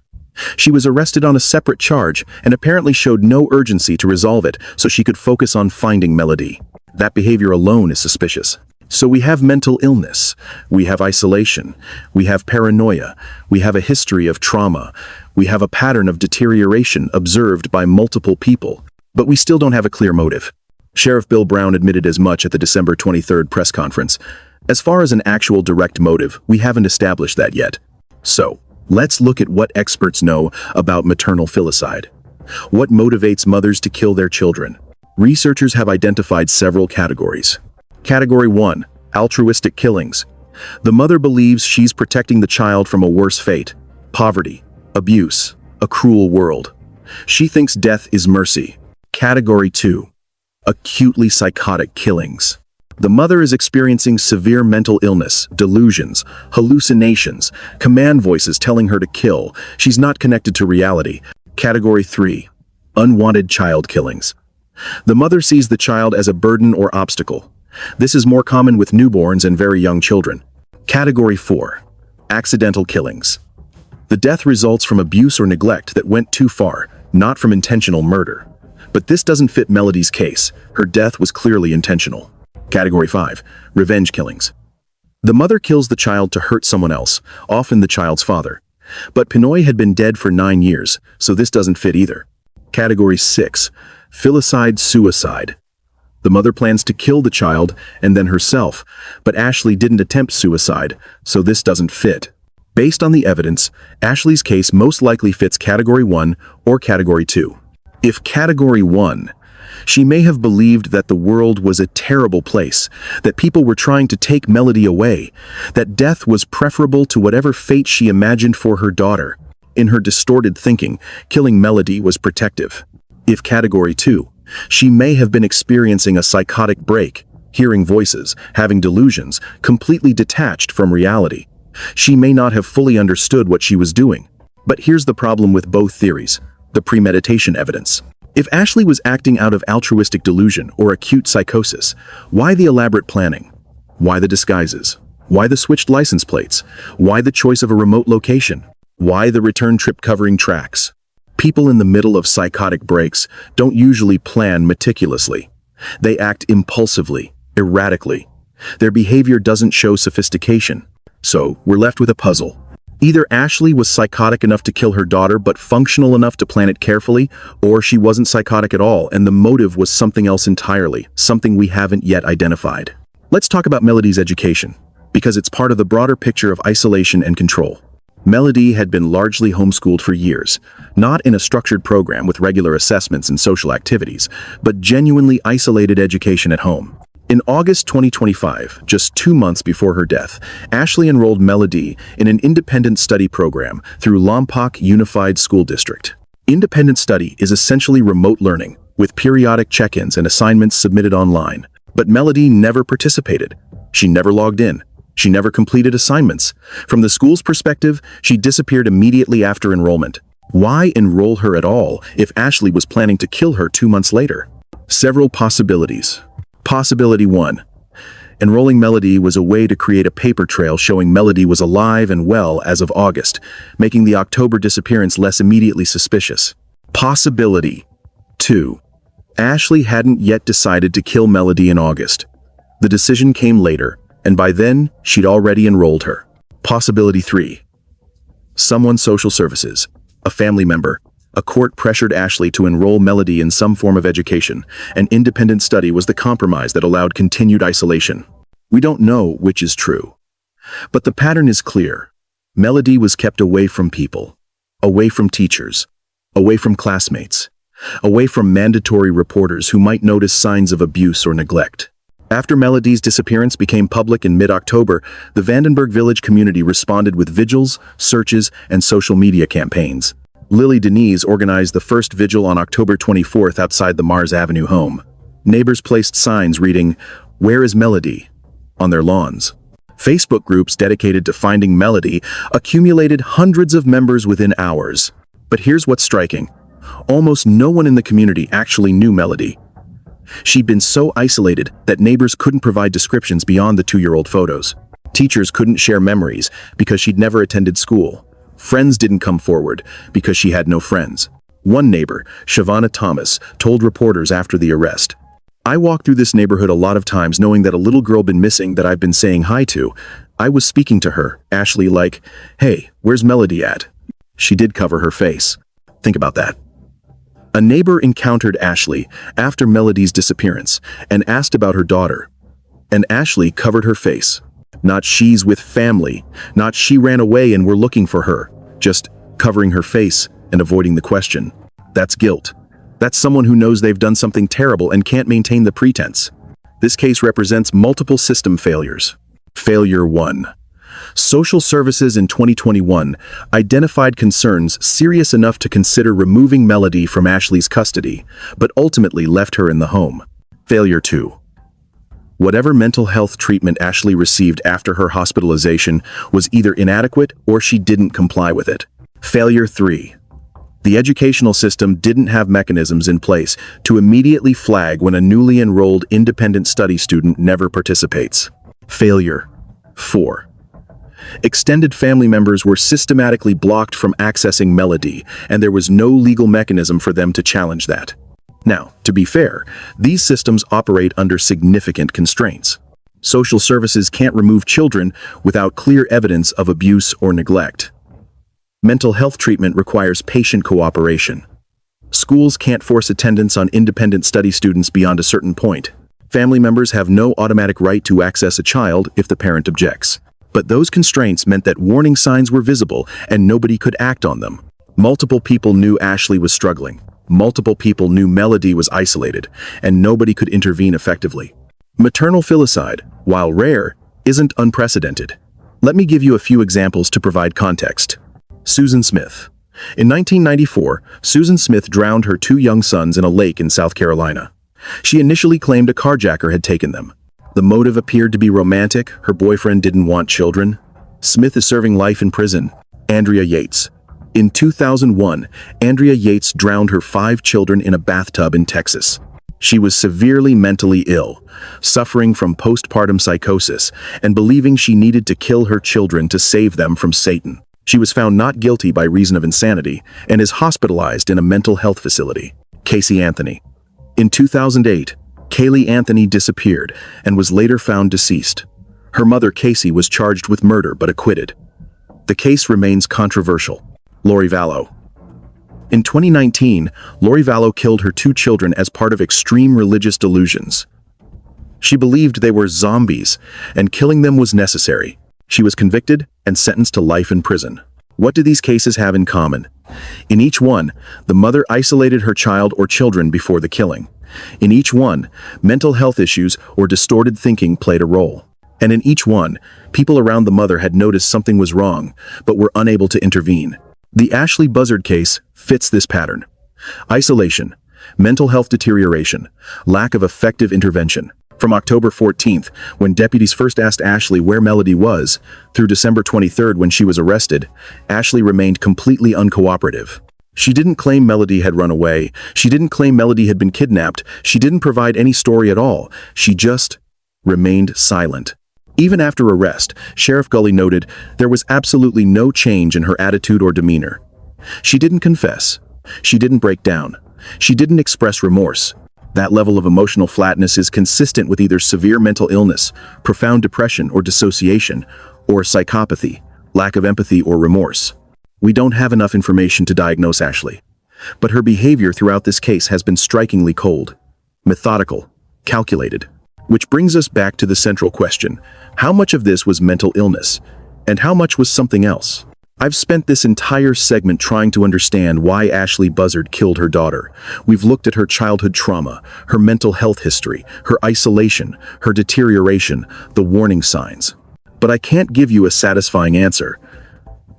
She was arrested on a separate charge and apparently showed no urgency to resolve it so she could focus on finding Melodee. That behavior alone is suspicious. So we have mental illness, we have isolation, we have paranoia, we have a history of trauma, we have a pattern of deterioration observed by multiple people, but we still don't have a clear motive. Sheriff Bill Brown admitted as much at the December 23rd press conference. As far as an actual direct motive, we haven't established that yet. So, let's look at what experts know about maternal filicide. What motivates mothers to kill their children? Researchers have identified several categories. Category 1. Altruistic killings. The mother believes she's protecting the child from a worse fate, poverty, abuse, a cruel world. She thinks death is mercy. Category 2. Acutely psychotic killings. The mother is experiencing severe mental illness, delusions, hallucinations, command voices telling her to kill. She's not connected to reality. Category 3. Unwanted child killings. The mother sees the child as a burden or obstacle. This is more common with newborns and very young children. Category 4. Accidental killings. The death results from abuse or neglect that went too far, not from intentional murder. But this doesn't fit Melodee's case. Her death was clearly intentional. Category 5. Revenge killings. The mother kills the child to hurt someone else, often the child's father. But Pinoy had been dead for 9 years, so this doesn't fit either. Category 6. Filicide-suicide. The mother plans to kill the child and then herself, but Ashlee didn't attempt suicide, so this doesn't fit. Based on the evidence, Ashlee's case most likely fits Category 1 or Category 2. If Category 1, she may have believed that the world was a terrible place, that people were trying to take Melodee away, that death was preferable to whatever fate she imagined for her daughter. In her distorted thinking, killing Melodee was protective. If Category 2, she may have been experiencing a psychotic break, hearing voices, having delusions, completely detached from reality. She may not have fully understood what she was doing. But here's the problem with both theories: the premeditation evidence. If Ashlee was acting out of altruistic delusion or acute psychosis, why the elaborate planning? Why the disguises? Why the switched license plates? Why the choice of a remote location? Why the return trip covering tracks? People in the middle of psychotic breaks don't usually plan meticulously. They act impulsively, erratically. Their behavior doesn't show sophistication. So, we're left with a puzzle. Either Ashlee was psychotic enough to kill her daughter but functional enough to plan it carefully, or she wasn't psychotic at all and the motive was something else entirely, something we haven't yet identified. Let's talk about Melodee's education, because it's part of the broader picture of isolation and control. Melodee had been largely homeschooled for years, not in a structured program with regular assessments and social activities, but genuinely isolated education at home. In August 2025, just 2 months before her death, Ashlee enrolled Melodee in an independent study program through Lompoc Unified School District. Independent study is essentially remote learning, with periodic check-ins and assignments submitted online. But Melodee never participated. She never logged in. She never completed assignments. From the school's perspective, she disappeared immediately after enrollment. Why enroll her at all if Ashlee was planning to kill her 2 months later? Several possibilities. Possibility 1. Enrolling Melodee was a way to create a paper trail showing Melodee was alive and well as of August, making the October disappearance less immediately suspicious. Possibility 2. Ashlee hadn't yet decided to kill Melodee in August. The decision came later, and by then, she'd already enrolled her. Possibility 3. Someone social services, a family member, a court pressured Ashlee to enroll Melodee in some form of education. An independent study was the compromise that allowed continued isolation. We don't know which is true. But the pattern is clear. Melodee was kept away from people, away from teachers, away from classmates, away from mandatory reporters who might notice signs of abuse or neglect. After Melodee's disappearance became public in mid-October, the Vandenberg Village community responded with vigils, searches, and social media campaigns. Lily Denise organized the first vigil on October 24th outside the Mars Avenue home. Neighbors placed signs reading, "Where is Melodee?" on their lawns. Facebook groups dedicated to finding Melodee accumulated hundreds of members within hours. But here's what's striking. Almost no one in the community actually knew Melodee. She'd been so isolated that neighbors couldn't provide descriptions beyond the 2-year-old photos. Teachers couldn't share memories because she'd never attended school. Friends didn't come forward because she had no friends. One neighbor, Shavana Thomas, told reporters after the arrest, "I walk through this neighborhood a lot of times knowing that a little girl been missing that I've been saying hi to. I was speaking to her, Ashlee, like, hey, where's Melodee at?" She did cover her face. Think about that. A neighbor encountered Ashlee after Melodee's disappearance and asked about her daughter. And Ashlee covered her face. Not she's with family, not she ran away and we're looking for her, just covering her face and avoiding the question. That's guilt. That's someone who knows they've done something terrible and can't maintain the pretense. This case represents multiple system failures. Failure 1. Social services in 2021 identified concerns serious enough to consider removing Melodee from Ashlee's custody, but ultimately left her in the home. Failure 2. Whatever mental health treatment Ashlee received after her hospitalization was either inadequate or she didn't comply with it. Failure 3. The educational system didn't have mechanisms in place to immediately flag when a newly enrolled independent study student never participates. Failure 4. Extended family members were systematically blocked from accessing Melodee, and there was no legal mechanism for them to challenge that. Now, to be fair, these systems operate under significant constraints. Social services can't remove children without clear evidence of abuse or neglect. Mental health treatment requires patient cooperation. Schools can't force attendance on independent study students beyond a certain point. Family members have no automatic right to access a child if the parent objects. But those constraints meant that warning signs were visible and nobody could act on them. Multiple people knew Ashlee was struggling. Multiple people knew Melodee was isolated, and nobody could intervene effectively. Maternal filicide, while rare, isn't unprecedented. Let me give you a few examples to provide context. Susan Smith. In 1994, Susan Smith drowned her 2 young sons in a lake in South Carolina. She initially claimed a carjacker had taken them. The motive appeared to be romantic. Her boyfriend didn't want children. Smith is serving life in prison. Andrea Yates. In 2001, Andrea Yates drowned her 5 children in a bathtub in Texas. She was severely mentally ill, suffering from postpartum psychosis, and believing she needed to kill her children to save them from Satan. She was found not guilty by reason of insanity and is hospitalized in a mental health facility. Casey Anthony. In 2008, Kaylee Anthony disappeared and was later found deceased. Her mother, Casey, was charged with murder but acquitted. The case remains controversial. Lori Vallow. In 2019, Lori Vallow killed her 2 children as part of extreme religious delusions. She believed they were zombies, and killing them was necessary. She was convicted and sentenced to life in prison. What do these cases have in common? In each one, the mother isolated her child or children before the killing. In each one, mental health issues or distorted thinking played a role. And in each one, people around the mother had noticed something was wrong, but were unable to intervene. The Ashlee Buzzard case fits this pattern. Isolation, mental health deterioration, lack of effective intervention. From October 14th, when deputies first asked Ashlee where Melodee was, through December 23rd when she was arrested, Ashlee remained completely uncooperative. She didn't claim Melodee had run away. She didn't claim Melodee had been kidnapped. She didn't provide any story at all. She just remained silent. Even after arrest, Sheriff Gully noted there was absolutely no change in her attitude or demeanor. She didn't confess. She didn't break down. She didn't express remorse. That level of emotional flatness is consistent with either severe mental illness, profound depression or dissociation, or psychopathy, lack of empathy or remorse. We don't have enough information to diagnose Ashlee, but her behavior throughout this case has been strikingly cold, methodical, calculated. Which brings us back to the central question: how much of this was mental illness, and how much was something else? I've spent this entire segment trying to understand why Ashlee Buzzard killed her daughter. We've looked at her childhood trauma, her mental health history, her isolation, her deterioration, the warning signs. But I can't give you a satisfying answer,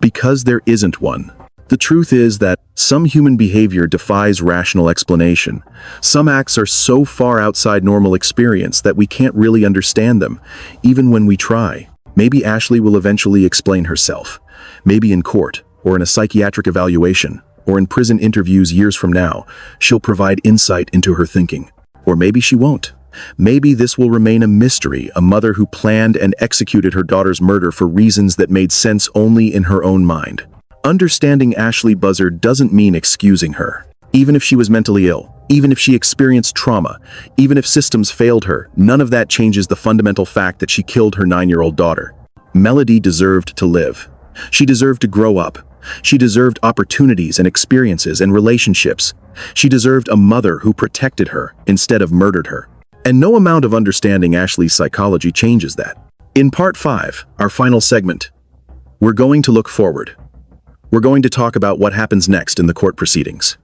because there isn't one. The truth is that some human behavior defies rational explanation. Some acts are so far outside normal experience that we can't really understand them, even when we try. Maybe Ashlee will eventually explain herself. Maybe in court, or in a psychiatric evaluation, or in prison interviews years from now, she'll provide insight into her thinking. Or maybe she won't. Maybe this will remain a mystery, a mother who planned and executed her daughter's murder for reasons that made sense only in her own mind. Understanding Ashlee Buzzard doesn't mean excusing her. Even if she was mentally ill, even if she experienced trauma, even if systems failed her, none of that changes the fundamental fact that she killed her 9-year-old daughter. Melodee deserved to live. She deserved to grow up. She deserved opportunities and experiences and relationships. She deserved a mother who protected her instead of murdered her. And no amount of understanding Ashlee's psychology changes that. In Part 5, our final segment, we're going to look forward. We're going to talk about what happens next in the court proceedings.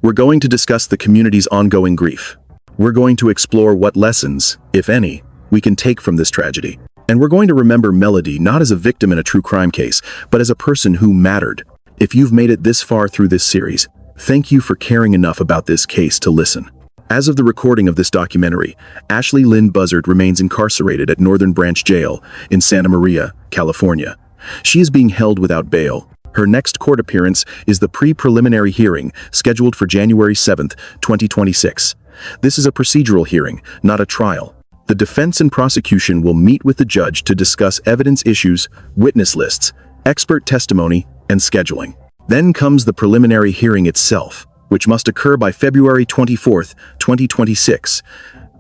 We're going to discuss the community's ongoing grief. We're going to explore what lessons, if any, we can take from this tragedy. And we're going to remember Melodee not as a victim in a true crime case, but as a person who mattered. If you've made it this far through this series, thank you for caring enough about this case to listen. As of the recording of this documentary, Ashlee Lynn Buzzard remains incarcerated at Northern Branch Jail in Santa Maria, California. She is being held without bail. Her next court appearance is the pre-preliminary hearing scheduled for January 7, 2026. This is a procedural hearing, not a trial. The defense and prosecution will meet with the judge to discuss evidence issues, witness lists, expert testimony, and scheduling. Then comes the preliminary hearing itself, which must occur by February 24, 2026.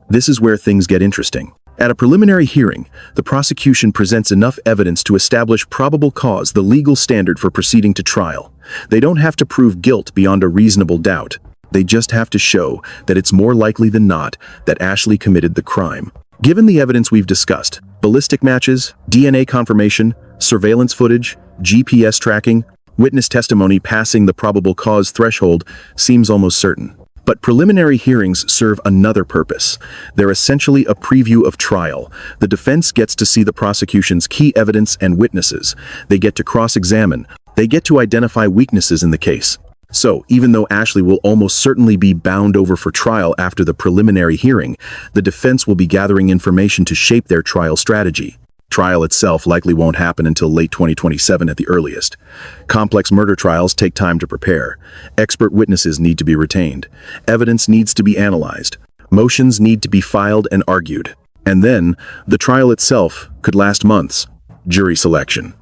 This is where things get interesting. At a preliminary hearing, the prosecution presents enough evidence to establish probable cause, the legal standard for proceeding to trial. They don't have to prove guilt beyond a reasonable doubt. They just have to show that it's more likely than not that Ashlee committed the crime. Given the evidence we've discussed, ballistic matches, DNA confirmation, surveillance footage, GPS tracking, witness testimony passing the probable cause threshold seems almost certain. But preliminary hearings serve another purpose. They're essentially a preview of trial. The defense gets to see the prosecution's key evidence and witnesses. They get to cross-examine. They get to identify weaknesses in the case. So, even though Ashlee will almost certainly be bound over for trial after the preliminary hearing, the defense will be gathering information to shape their trial strategy. Trial itself likely won't happen until late 2027 at the earliest. Complex murder trials take time to prepare. Expert witnesses need to be retained. Evidence needs to be analyzed. Motions need to be filed and argued. And then, the trial itself could last months. Jury selection.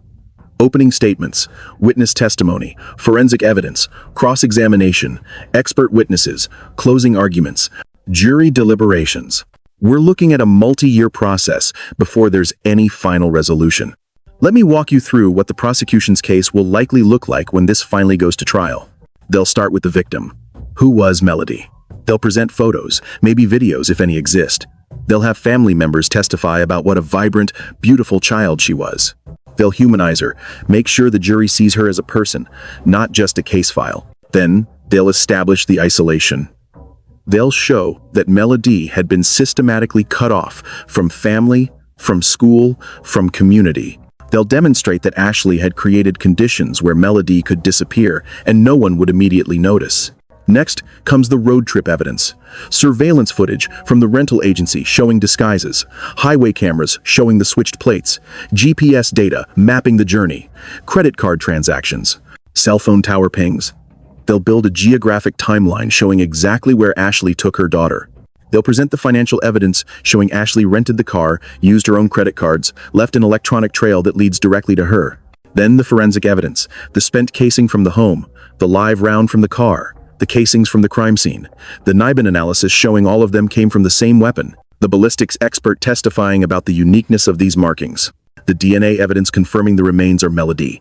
Opening statements, witness testimony, forensic evidence, cross-examination, expert witnesses, closing arguments, jury deliberations. We're looking at a multi-year process before there's any final resolution. Let me walk you through what the prosecution's case will likely look like when this finally goes to trial. They'll start with the victim. Who was Melodee? They'll present photos, maybe videos if any exist. They'll have family members testify about what a vibrant, beautiful child she was. They'll humanize her, make sure the jury sees her as a person, not just a case file. Then, they'll establish the isolation. They'll show that Melodee had been systematically cut off from family, from school, from community. They'll demonstrate that Ashlee had created conditions where Melodee could disappear and no one would immediately notice. Next comes the road trip evidence. Surveillance footage from the rental agency showing disguises, highway cameras showing the switched plates, GPS data mapping the journey, credit card transactions, cell phone tower pings. They'll build a geographic timeline showing exactly where Ashlee took her daughter. They'll present the financial evidence showing Ashlee rented the car, used her own credit cards, left an electronic trail that leads directly to her. Then the forensic evidence, the spent casing from the home, the live round from the car, the casings from the crime scene, the Nibin analysis showing all of them came from the same weapon, the ballistics expert testifying about the uniqueness of these markings, the DNA evidence confirming the remains are Melodee.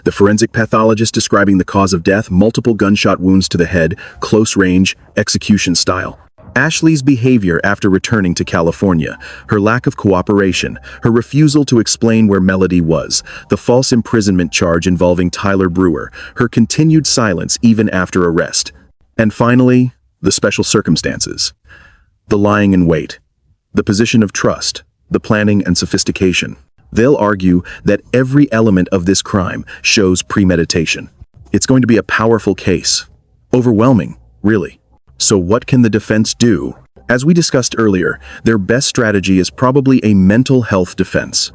The forensic pathologist describing the cause of death, multiple gunshot wounds to the head, close range, execution style. Ashlee's behavior after returning to California, her lack of cooperation, her refusal to explain where Melodee was, the false imprisonment charge involving Tyler Brewer, her continued silence even after arrest. And finally, the special circumstances. The lying in wait, the position of trust, the planning and sophistication. They'll argue that every element of this crime shows premeditation. It's going to be a powerful case. Overwhelming, really. So what can the defense do? As we discussed earlier, their best strategy is probably a mental health defense.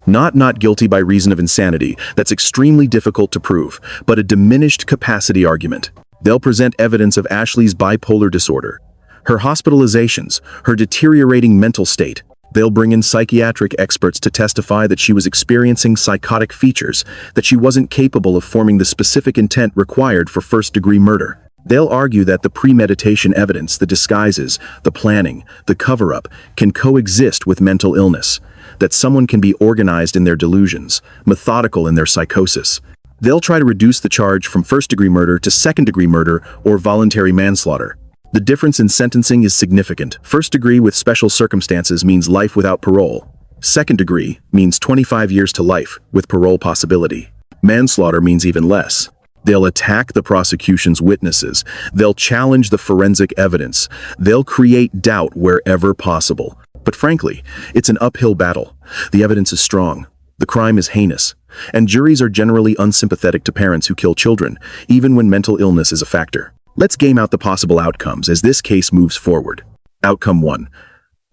Not guilty by reason of insanity. That's extremely difficult to prove, but a diminished capacity argument. They'll present evidence of Ashlee's bipolar disorder, her hospitalizations, her deteriorating mental state. They'll bring in psychiatric experts to testify that she was experiencing psychotic features, that she wasn't capable of forming the specific intent required for first-degree murder. They'll argue that the premeditation evidence, the disguises, the planning, the cover-up, can coexist with mental illness, that someone can be organized in their delusions, methodical in their psychosis. They'll try to reduce the charge from first-degree murder to second-degree murder or voluntary manslaughter. The difference in sentencing is significant. First degree with special circumstances means life without parole. Second degree means 25 years to life with parole possibility. Manslaughter means even less. They'll attack the prosecution's witnesses. They'll challenge the forensic evidence. They'll create doubt wherever possible. But frankly, it's an uphill battle. The evidence is strong. The crime is heinous. And juries are generally unsympathetic to parents who kill children, even when mental illness is a factor. Let's game out the possible outcomes as this case moves forward. Outcome 1.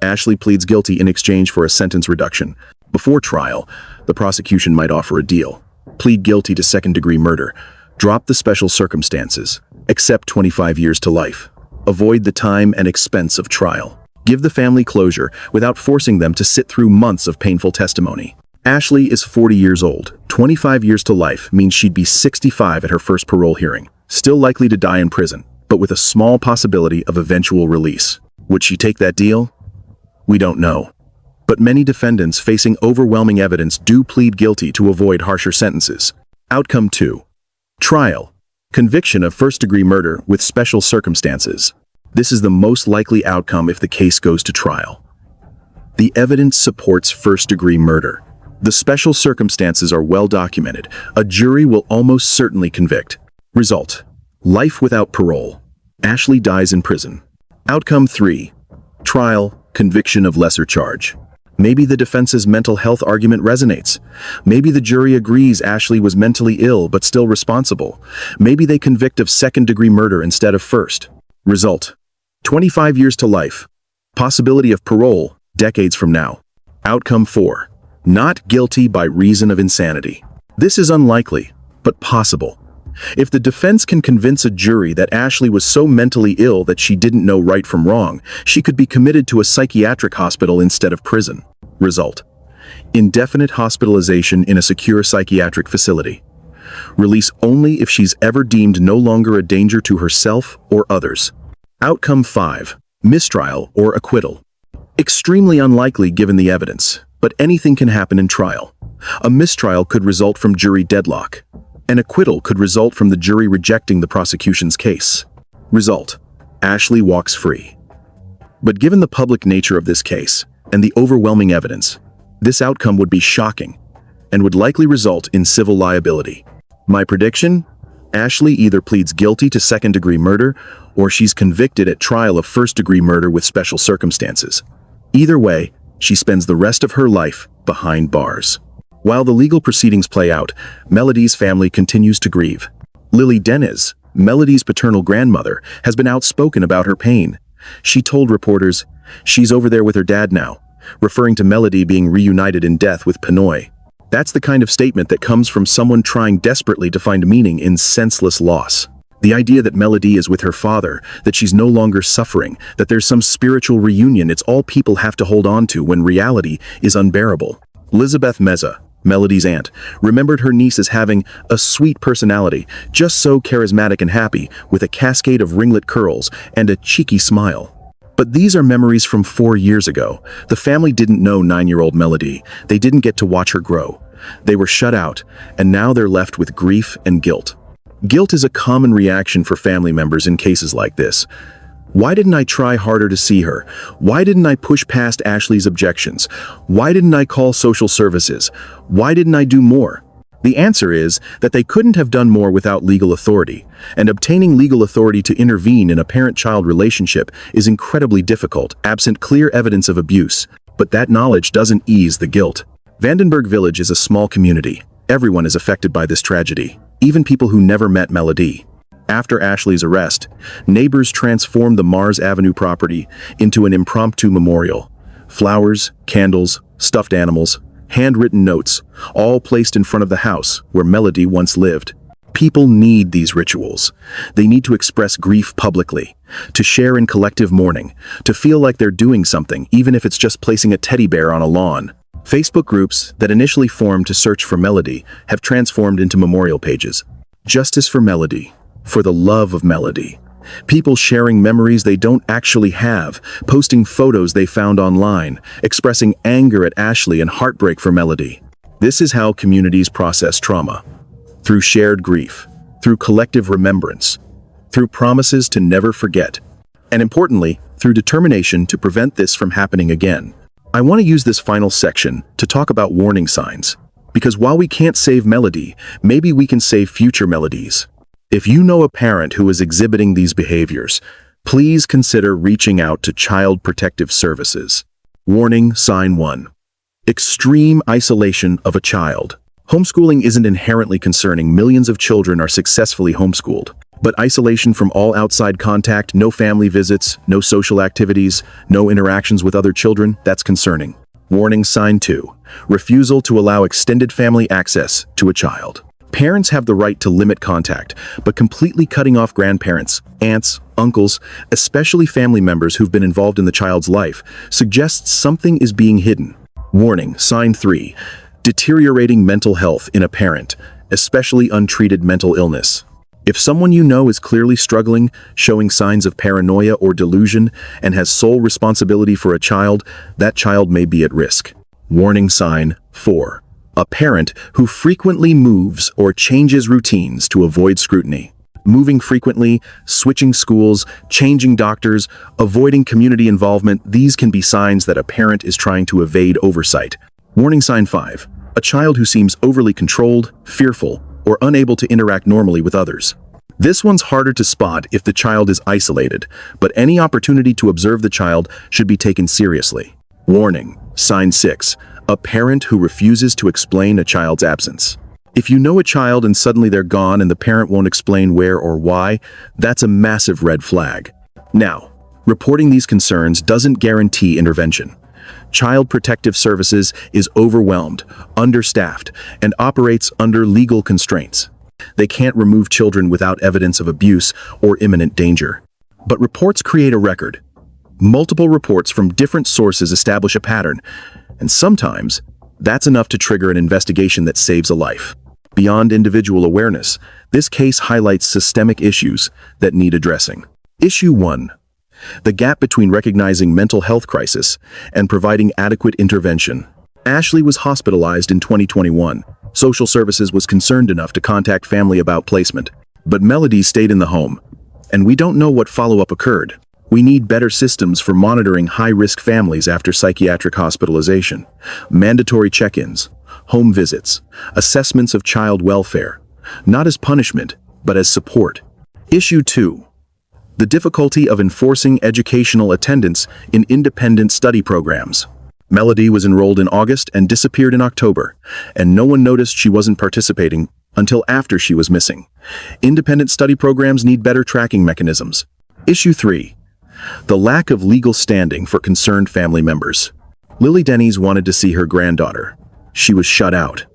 Ashlee pleads guilty in exchange for a sentence reduction. Before trial, the prosecution might offer a deal. Plead guilty to second-degree murder. Drop the special circumstances. Accept 25 years to life. Avoid the time and expense of trial. Give the family closure without forcing them to sit through months of painful testimony. Ashlee is 40 years old. 25 years to life means she'd be 65 at her first parole hearing. Still likely to die in prison, but with a small possibility of eventual release. Would she take that deal? We don't know. But many defendants facing overwhelming evidence do plead guilty to avoid harsher sentences. Outcome 2. Trial. Conviction of first-degree murder with special circumstances. This is the most likely outcome if the case goes to trial. The evidence supports first-degree murder. The special circumstances are well documented. A jury will almost certainly convict. Result: life without parole. Ashlee dies in prison. Outcome 3. Trial, conviction of lesser charge. Maybe the defense's mental health argument resonates. Maybe the jury agrees Ashlee was mentally ill but still responsible. Maybe they convict of second-degree murder instead of first. Result: 25 years to life. Possibility of parole, decades from now. Outcome 4. Not guilty by reason of insanity. This is unlikely, but possible. If the defense can convince a jury that Ashlee was so mentally ill that she didn't know right from wrong, she could be committed to a psychiatric hospital instead of prison. Result: indefinite hospitalization in a secure psychiatric facility. Release only if she's ever deemed no longer a danger to herself or others. Outcome 5. Mistrial or acquittal. Extremely unlikely given the evidence, but anything can happen in trial. A mistrial could result from jury deadlock. An acquittal could result from the jury rejecting the prosecution's case. Result: Ashlee walks free. But given the public nature of this case and the overwhelming evidence, this outcome would be shocking and would likely result in civil liability. My prediction? Ashlee either pleads guilty to second-degree murder or she's convicted at trial of first-degree murder with special circumstances. Either way, she spends the rest of her life behind bars. While the legal proceedings play out, Melodee's family continues to grieve. Lily Dennis, Melodee's paternal grandmother, has been outspoken about her pain. She told reporters, "She's over there with her dad now," referring to Melodee being reunited in death with Pinoy. That's the kind of statement that comes from someone trying desperately to find meaning in senseless loss. The idea that Melodee is with her father, that she's no longer suffering, that there's some spiritual reunion, it's all people have to hold on to when reality is unbearable. Elizabeth Meza, Melodee's aunt, remembered her niece as having a sweet personality, just so charismatic and happy, with a cascade of ringlet curls and a cheeky smile. But these are memories from 4 years ago. The family didn't know 9-year-old Melodee. They didn't get to watch her grow. They were shut out, and now they're left with grief and guilt. Guilt is a common reaction for family members in cases like this. Why didn't I try harder to see her? Why didn't I push past Ashlee's objections? Why didn't I call social services? Why didn't I do more? The answer is that they couldn't have done more without legal authority, and obtaining legal authority to intervene in a parent-child relationship is incredibly difficult, absent clear evidence of abuse. But that knowledge doesn't ease the guilt. Vandenberg Village is a small community. Everyone is affected by this tragedy, even people who never met Melodee. After Ashlee's arrest, neighbors transformed the Mars Avenue property into an impromptu memorial. Flowers, candles, stuffed animals, handwritten notes, all placed in front of the house where Melodee once lived. People need these rituals. They need to express grief publicly, to share in collective mourning, to feel like they're doing something, even if it's just placing a teddy bear on a lawn. Facebook groups that initially formed to search for Melodee have transformed into memorial pages. Justice for Melodee, for the love of Melodee. People sharing memories they don't actually have, posting photos they found online, expressing anger at Ashlee and heartbreak for Melodee. This is how communities process trauma. Through shared grief, through collective remembrance, through promises to never forget, and importantly, through determination to prevent this from happening again. I want to use this final section to talk about warning signs, because while we can't save Melodee, maybe we can save future Melodees. If you know a parent who is exhibiting these behaviors, please consider reaching out to Child Protective Services. Warning Sign 1. Extreme isolation of a child. Homeschooling isn't inherently concerning. Millions of children are successfully homeschooled. But isolation from all outside contact, no family visits, no social activities, no interactions with other children, that's concerning. Warning Sign 2. Refusal to allow extended family access to a child. Parents have the right to limit contact, but completely cutting off grandparents, aunts, uncles, especially family members who've been involved in the child's life, suggests something is being hidden. Warning Sign 3. Deteriorating mental health in a parent, especially untreated mental illness. If someone you know is clearly struggling, showing signs of paranoia or delusion, and has sole responsibility for a child, that child may be at risk. Warning Sign 4. A parent who frequently moves or changes routines to avoid scrutiny. Moving frequently, switching schools, changing doctors, avoiding community involvement, these can be signs that a parent is trying to evade oversight. Warning Sign 5. A child who seems overly controlled, fearful, or unable to interact normally with others. This one's harder to spot if the child is isolated, but any opportunity to observe the child should be taken seriously. Warning Sign 6. A parent who refuses to explain a child's absence. If you know a child and suddenly they're gone and the parent won't explain where or why, that's a massive red flag. Now, reporting these concerns doesn't guarantee intervention. Child Protective Services is overwhelmed, understaffed, and operates under legal constraints. They can't remove children without evidence of abuse or imminent danger. But reports create a record. Multiple reports from different sources establish a pattern, and sometimes that's enough to trigger an investigation that saves a life. Beyond individual awareness, this case highlights systemic issues that need addressing. Issue 1. The gap between recognizing mental health crisis and providing adequate intervention. Ashlee was hospitalized in 2021. Social services was concerned enough to contact family about placement, but Melodee stayed in the home, and we don't know what follow-up occurred. We need better systems for monitoring high-risk families after psychiatric hospitalization, mandatory check-ins, home visits, assessments of child welfare, not as punishment, but as support. Issue 2. The difficulty of enforcing educational attendance in independent study programs. Melodee was enrolled in August and disappeared in October, and no one noticed she wasn't participating until after she was missing. Independent study programs need better tracking mechanisms. Issue 3. The lack of legal standing for concerned family members. Lily Denny's wanted to see her granddaughter. She was shut out.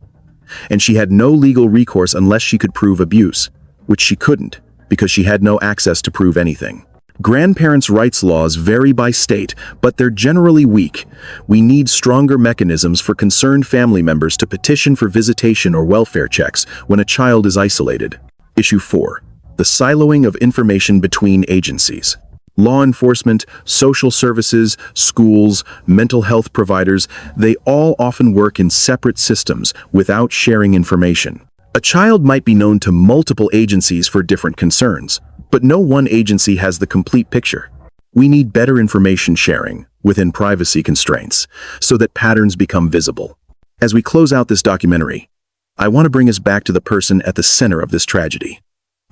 And she had no legal recourse unless she could prove abuse, which she couldn't, because she had no access to prove anything. Grandparents' rights laws vary by state, but they're generally weak. We need stronger mechanisms for concerned family members to petition for visitation or welfare checks when a child is isolated. Issue 4. The siloing of information between agencies. Law enforcement, social services, schools, mental health providers, they all often work in separate systems without sharing information. A child might be known to multiple agencies for different concerns, but no one agency has the complete picture. We need better information sharing within privacy constraints so that patterns become visible. As we close out this documentary, I want to bring us back to the person at the center of this tragedy.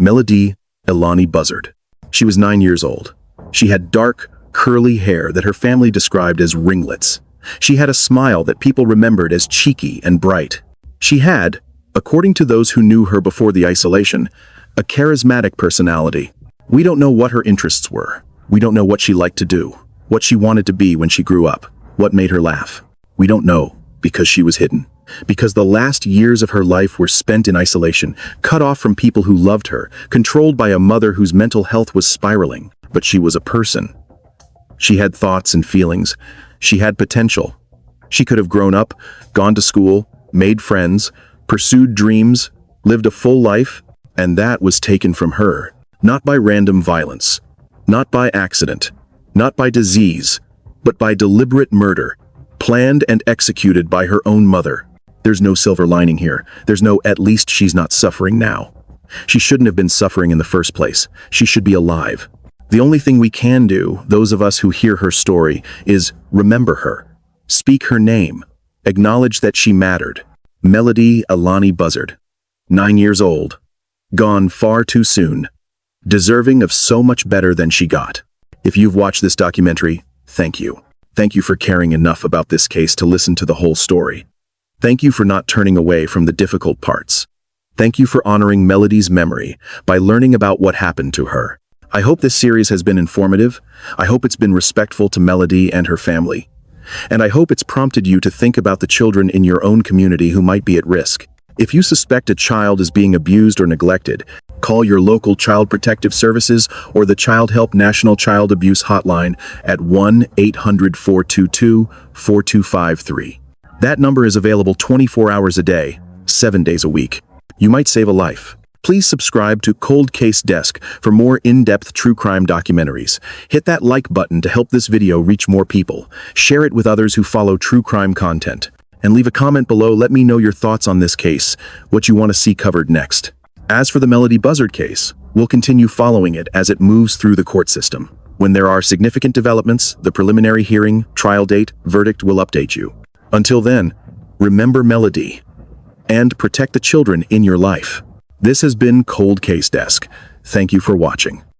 Melodee Elani Buzzard. She was 9 years old. She had dark, curly hair that her family described as ringlets. She had a smile that people remembered as cheeky and bright. She had, according to those who knew her before the isolation, a charismatic personality. We don't know what her interests were. We don't know what she liked to do, what she wanted to be when she grew up, what made her laugh. We don't know. Because she was hidden. Because the last years of her life were spent in isolation, cut off from people who loved her, controlled by a mother whose mental health was spiraling. But she was a person. She had thoughts and feelings. She had potential. She could have grown up, gone to school, made friends, pursued dreams, lived a full life, and that was taken from her. Not by random violence, not by accident, not by disease, but by deliberate murder, planned and executed by her own mother. There's no silver lining here. There's no "at least she's not suffering now." She shouldn't have been suffering in the first place. She should be alive. The only thing we can do, those of us who hear her story, is remember her. Speak her name. Acknowledge that she mattered. Melodee Elani Buzzard. 9 years old. Gone far too soon. Deserving of so much better than she got. If you've watched this documentary, thank you. Thank you for caring enough about this case to listen to the whole story. Thank you for not turning away from the difficult parts. Thank you for honoring Melodee's memory by learning about what happened to her. I hope this series has been informative. I hope it's been respectful to Melodee and her family. And I hope it's prompted you to think about the children in your own community who might be at risk. If you suspect a child is being abused or neglected, call your local Child Protective Services or the Child Help National Child Abuse Hotline at 1-800-422-4253. That number is available 24 hours a day, 7 days a week. You might save a life. Please subscribe to Cold Case Desk for more in-depth true crime documentaries. Hit that like button to help this video reach more people. Share it with others who follow true crime content. And leave a comment below. Let me know your thoughts on this case, what you want to see covered next. As for the Melodee Buzzard case, we'll continue following it as it moves through the court system. When there are significant developments, the preliminary hearing, trial date, verdict will update you. Until then, remember Melodee and protect the children in your life. This has been Cold Case Desk. Thank you for watching.